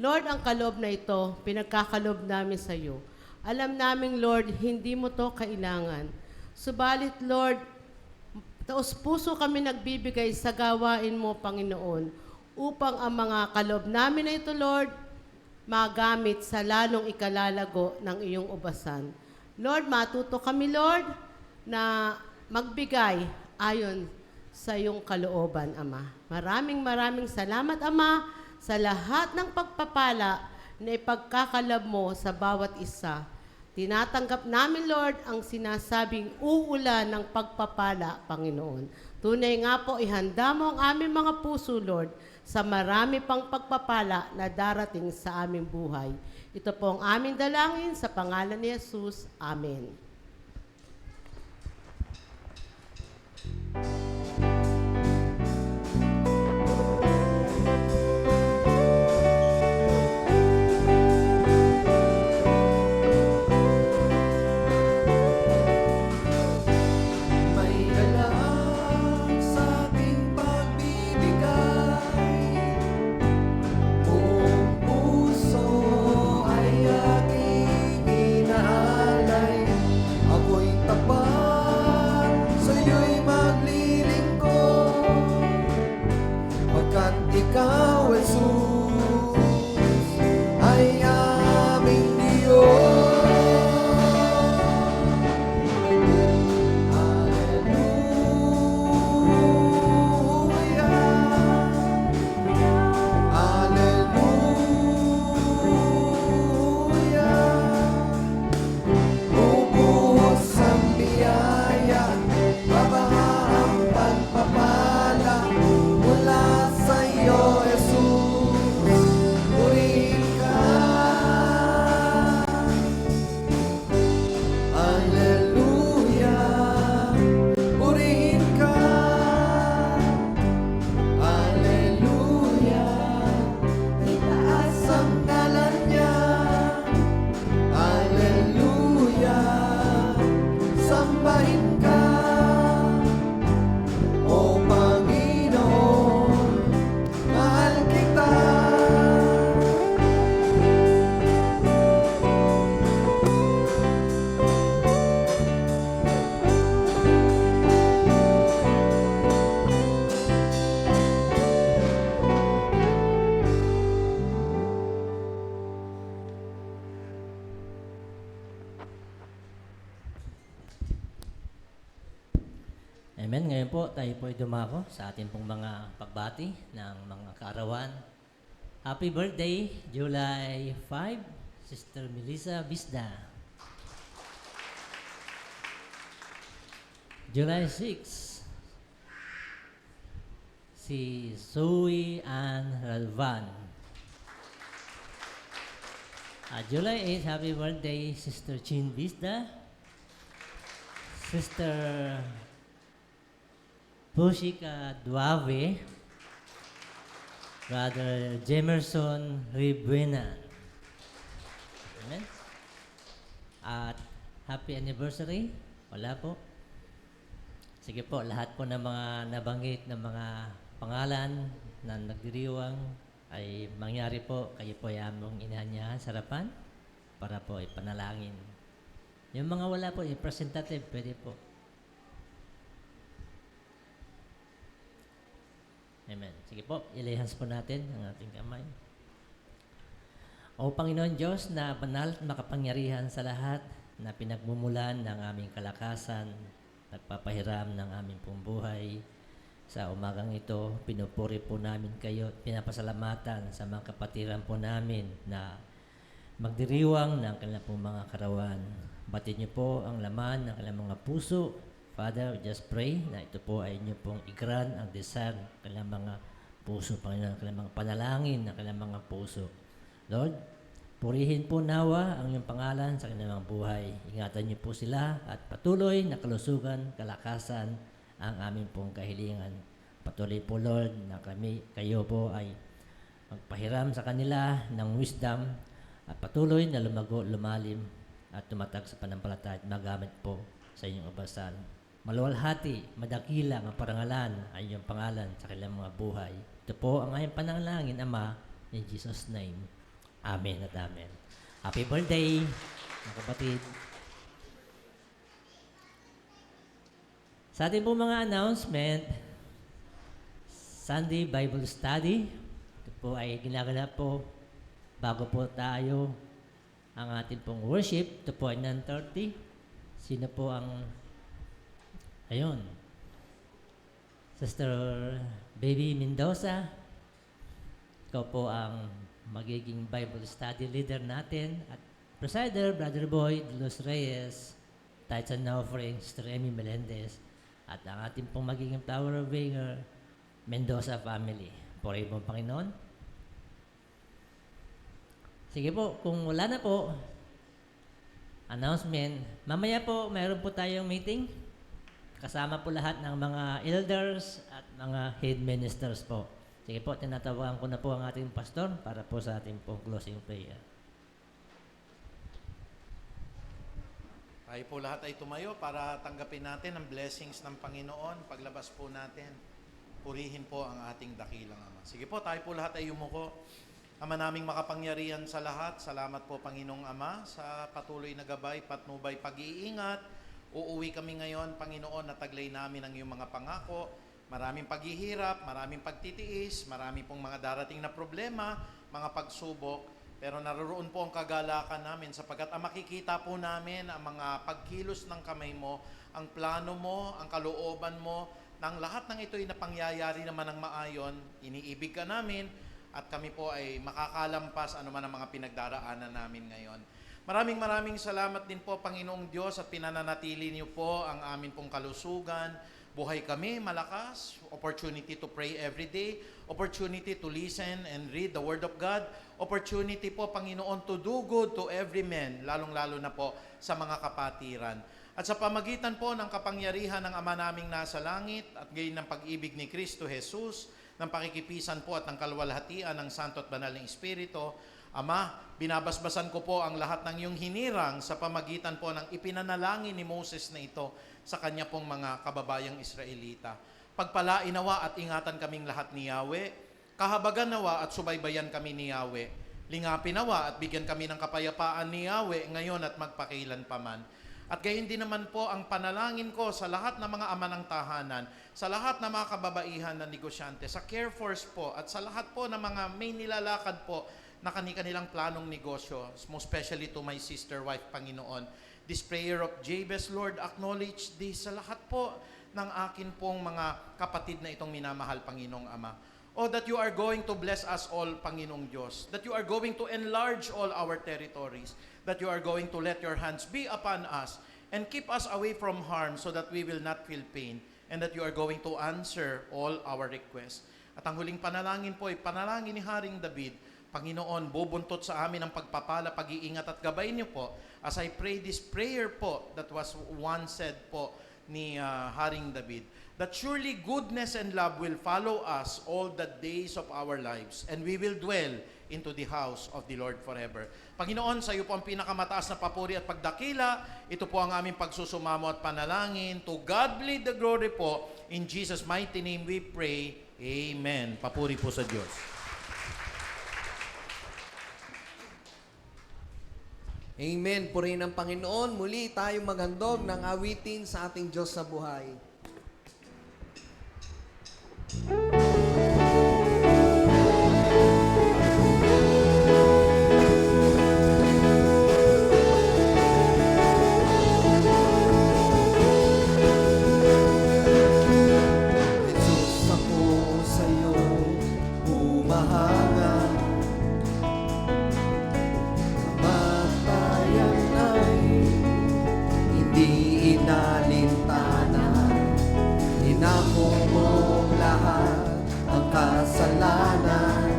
Lord, ang kalob na ito, pinagkakalob namin sa iyo. Alam namin, Lord, hindi mo to kailangan. Subalit, Lord, taos puso kami nagbibigay sa gawain mo, Panginoon, upang ang mga kalob namin na ito, Lord, magamit sa lalong ikalalago ng iyong ubasan. Lord, matuto kami, Lord, na magbigay ayon sa iyong kalooban, Ama. Maraming salamat, Ama, sa lahat ng pagpapala na ipagkakalab mo sa bawat isa. Tinatanggap namin, Lord, ang sinasabing uulan ng pagpapala, Panginoon. Tunay nga po, ihanda mo ang aming mga puso, Lord, sa marami pang pagpapala na darating sa aming buhay. Ito po ang aming dalangin sa pangalan ni Jesus. Amen. May alam sa aking pagbibigay, buong puso ay aking inaalay. Amen. Ngayon po, tayo po ay dumako sa ating pong mga pagbati ng mga kaarawan. Happy birthday, July 5, Sister Melissa Bisda. July 6, si Zoe Ann Ralvan. July 8, happy birthday, Sister Chin Bisda. Sister Pushika Duave, Brother Jemerson Ribuena. Amen. At happy anniversary. Wala po. Sige po, lahat po ng mga nabanggit ng mga pangalan na nagdiriwang ay mangyari po. Kayo po ay among inaanyahan sa harapan para po ipanalangin. Yung mga wala po, representative, pwede po. Amen. Sige po, ilihans po natin ang ating kamay. O Panginoon Diyos na banal at makapangyarihan sa lahat, na pinagmumulan ng aming kalakasan, nagpapahiram ng aming pong buhay. Sa umagang ito, pinupuri po namin kayo at pinapasalamatan sa mga kapatiran po namin na magdiriwang ng kanilang pong mga karawan. Batid niyo po ang laman ng kanilang mga puso. Father, we just pray na ito po ay inyo pong i-grant ang desire ng kanilang mga puso, Panginoon, kanilang mga panalangin ng kanilang mga puso. Lord, purihin po nawa ang iyong pangalan sa kanilang mga buhay. Ingatan niyo po sila at patuloy na kalusugan, kalakasan ang aming pong kahilingan. Patuloy po, Lord, na kayo po ay magpahiram sa kanila ng wisdom at patuloy na lumago, lumalim at tumatag sa panampalataya at magamit po sa inyong abasan. Maluwalhati, madakilang ang parangalan ay iyong pangalan sa kanilang mga buhay. Ito po ang aming panalangin, Ama, in Jesus' name. Amen at amen. Happy birthday, mga kapatid. Sa ating po mga announcement, Sunday Bible Study, ito po ay ginaganap po bago po tayo ang ating pong worship. Ito po ay 9:30. Sino po ang ayun? Sister Baby Mendoza. Ikaw po ang magiging Bible study leader natin. At presider, Brother Boy de los Reyes, tithes and offering, Sister Emmy Melendez. At ang ating pong magiging flower bringer, Mendoza family. Puri po, Panginoon. Sige po, kung wala na po, announcement. Mamaya po, mayroon po tayong meeting. Kasama po lahat ng mga elders at mga head ministers po. Sige po, tinatawagan ko na po ang ating pastor para po sa ating pong closing prayer. Tayo po lahat ay tumayo para tanggapin natin ang blessings ng Panginoon. Paglabas po natin, purihin po ang ating dakilang Ama. Sige po, tayo po lahat ay yumuko. Ama naming makapangyarihan sa lahat, salamat po Panginoong Ama sa patuloy na gabay, patnubay, pag-iingat. Uuwi kami ngayon, Panginoon, na taglay namin ang iyong mga pangako. Maraming paghihirap, maraming pagtitiis, marami pong mga darating na problema, mga pagsubok. Pero naroon po ang kagalakan namin sapagkat ang makikita po namin ang mga pagkilos ng kamay mo, ang plano mo, ang kalooban mo, nang lahat ng ito ay napangyayari naman ng maayon, iniibig ka namin at kami po ay makakalampas anuman ang mga pinagdaraanan namin ngayon. Maraming salamat din po, Panginoong Diyos, at pinananatili niyo po ang amin pong kalusugan. Buhay kami, malakas, opportunity to pray every day, opportunity to listen and read the Word of God, opportunity po, Panginoon, to do good to every man, lalong-lalo na po sa mga kapatiran. At sa pamagitan po ng kapangyarihan ng Ama naming nasa langit at gayon ng pag-ibig ni Kristo Jesus, ng pakikipisan po at ng kalwalhatian ng Santo at Banal ng Espiritu, Ama, binabasbasan ko po ang lahat ng iyong hinirang sa pamagitan po ng ipinanalangin ni Moses na ito sa kanya pong mga kababayang Israelita. Pagpalain nawa at ingatan kaming lahat ni Yahweh, kahabagan nawa at subaybayan kami ni Yahweh, lingapin nawa at bigyan kami ng kapayapaan ni Yahweh ngayon at magpakilan paman. At gayon din naman po ang panalangin ko sa lahat ng mga ama ng tahanan, sa lahat ng mga kababaihan na negosyante, sa care force po at sa lahat po ng mga may nilalakad po na kanilang planong negosyo, most especially to my sister wife, Panginoon. This prayer of Jabez, Lord, acknowledge this sa lahat po ng akin pong mga kapatid na itong minamahal, Panginoong Ama. O that you are going to bless us all, Panginoong Diyos. That you are going to enlarge all our territories. That you are going to let your hands be upon us and keep us away from harm so that we will not feel pain. And that you are going to answer all our requests. At ang huling panalangin po ay panalangin ni Haring David. Panginoon, bubuntot sa amin ang pagpapala, pag-iingat at gabay niyo po as I pray this prayer po that was once said po ni Haring David. That surely goodness and love will follow us all the days of our lives and we will dwell into the house of the Lord forever. Panginoon, sa iyo po ang pinakamataas na papuri at pagdakila. Ito po ang aming pagsusumamo at panalangin. To God be the glory po. In Jesus' mighty name we pray. Amen. Papuri po sa Diyos. Amen. Purihin ang Panginoon. Muli tayo maghandog ng awitin sa ating Diyos na buhay. Jesus, ako sa'yo humahanga. Kamatayan ay hindi inalintana. Inako mo lahat ang kasalanan.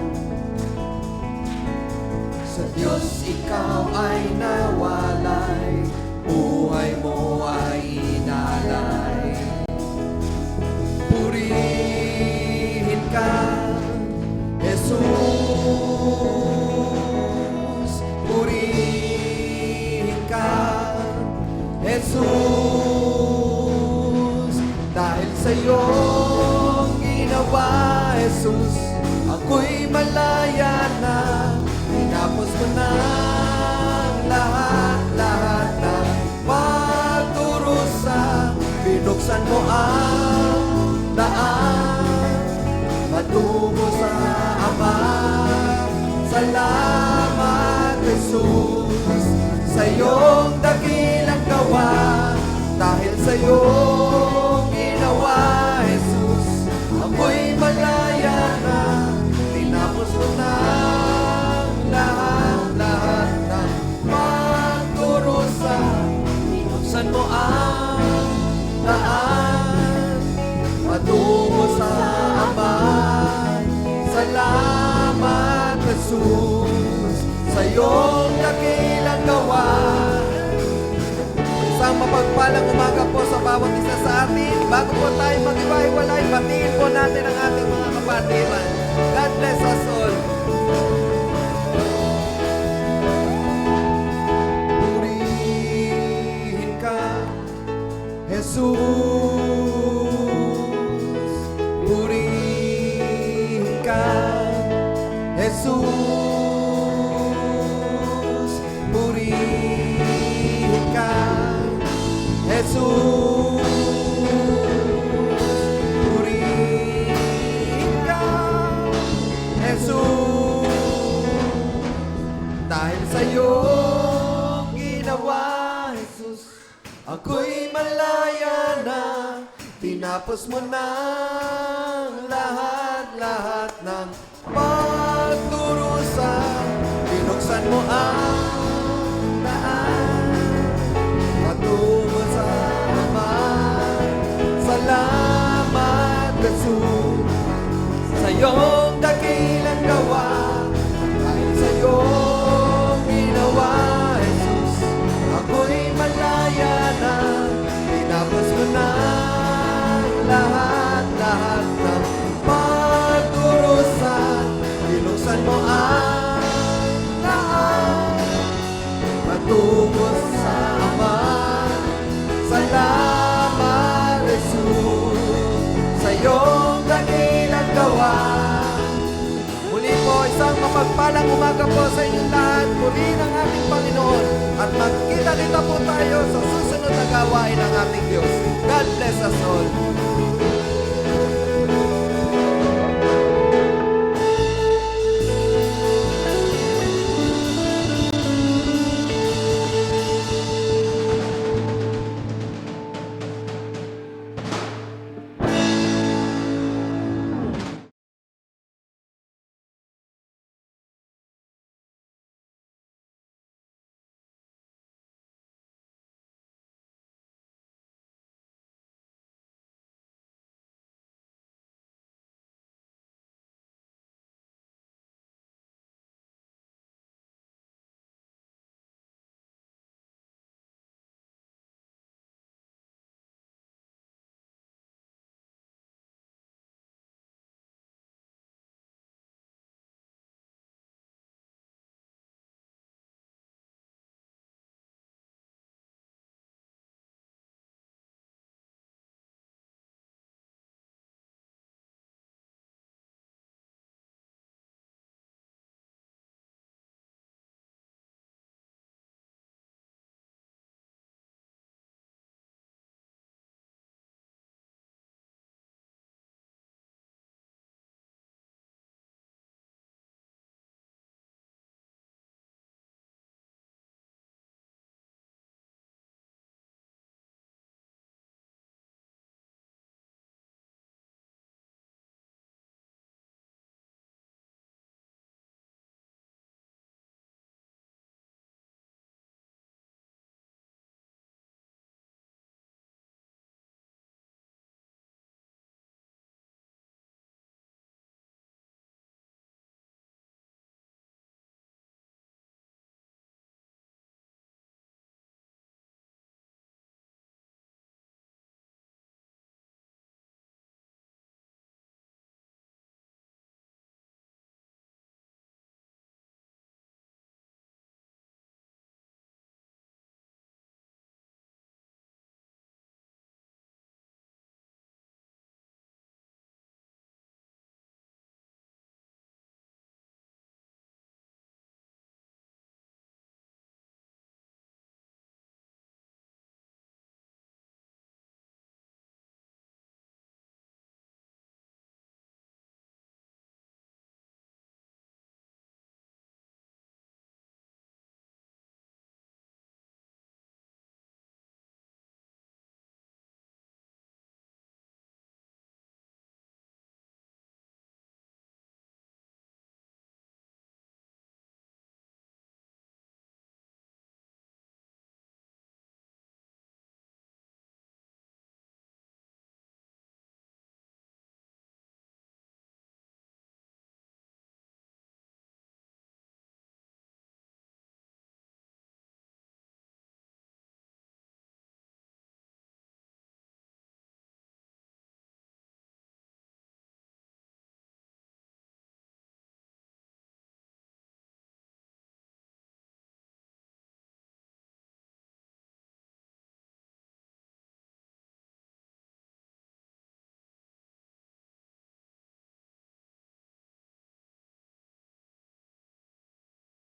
Sa Diyos ikaw ay nawalay, buhay mo ay inalay. Purihin ka, Jesus. Purihin ka, Jesus. Dahil sa iyong ginawa, Jesus, ako'y malaya na. Tinapos mo na lahat ng pagdurusa. Binuksan mo ang daan patungo sa Ama. Salamat, Jesus, sa iyong dakilang gawa. Dahil sa iyong ginawa, Jesus, ako'y malaya na. Tinapos mo na lahat ng pagdurusa. Binuksan mo ang daan patungo sa Ama. Salamat, Jesus, sa iyong dakilang gawa. Isang mapagpalang umaga po sa bawat isa sa atin. Bago po tayo mag-iwa-iwalay, batiin po natin ang ating mga kapatiran. God bless us all. Purihin ka, Jesus. Purihin ka, Jesus. Purihin ka, Jesus. Purihin ka, Jesus. Dahil sa iyong ginawa, Jesus, ako'y malaya na. Tinapos mo na lahat ng pagdurusa. Binuksan mo ang daan patungo sa Ama. Salamat, Jesus, sa iyong dakilang gawa. Dahil sa iyong ginawa, Jesus, ako'y malaya na. Tinapos mo na lahat ng pagdurusa. Binuksan mo ang daan patungo sa Ama. Salamat, Jesus, sa iyong dakilang gawa. Muli po, isang mapagpalang umaga po sa inyong lahat. Muli ng ating Panginoon. At magkita-kita po tayo sa susunod na gawain ng ating Diyos. God bless us all.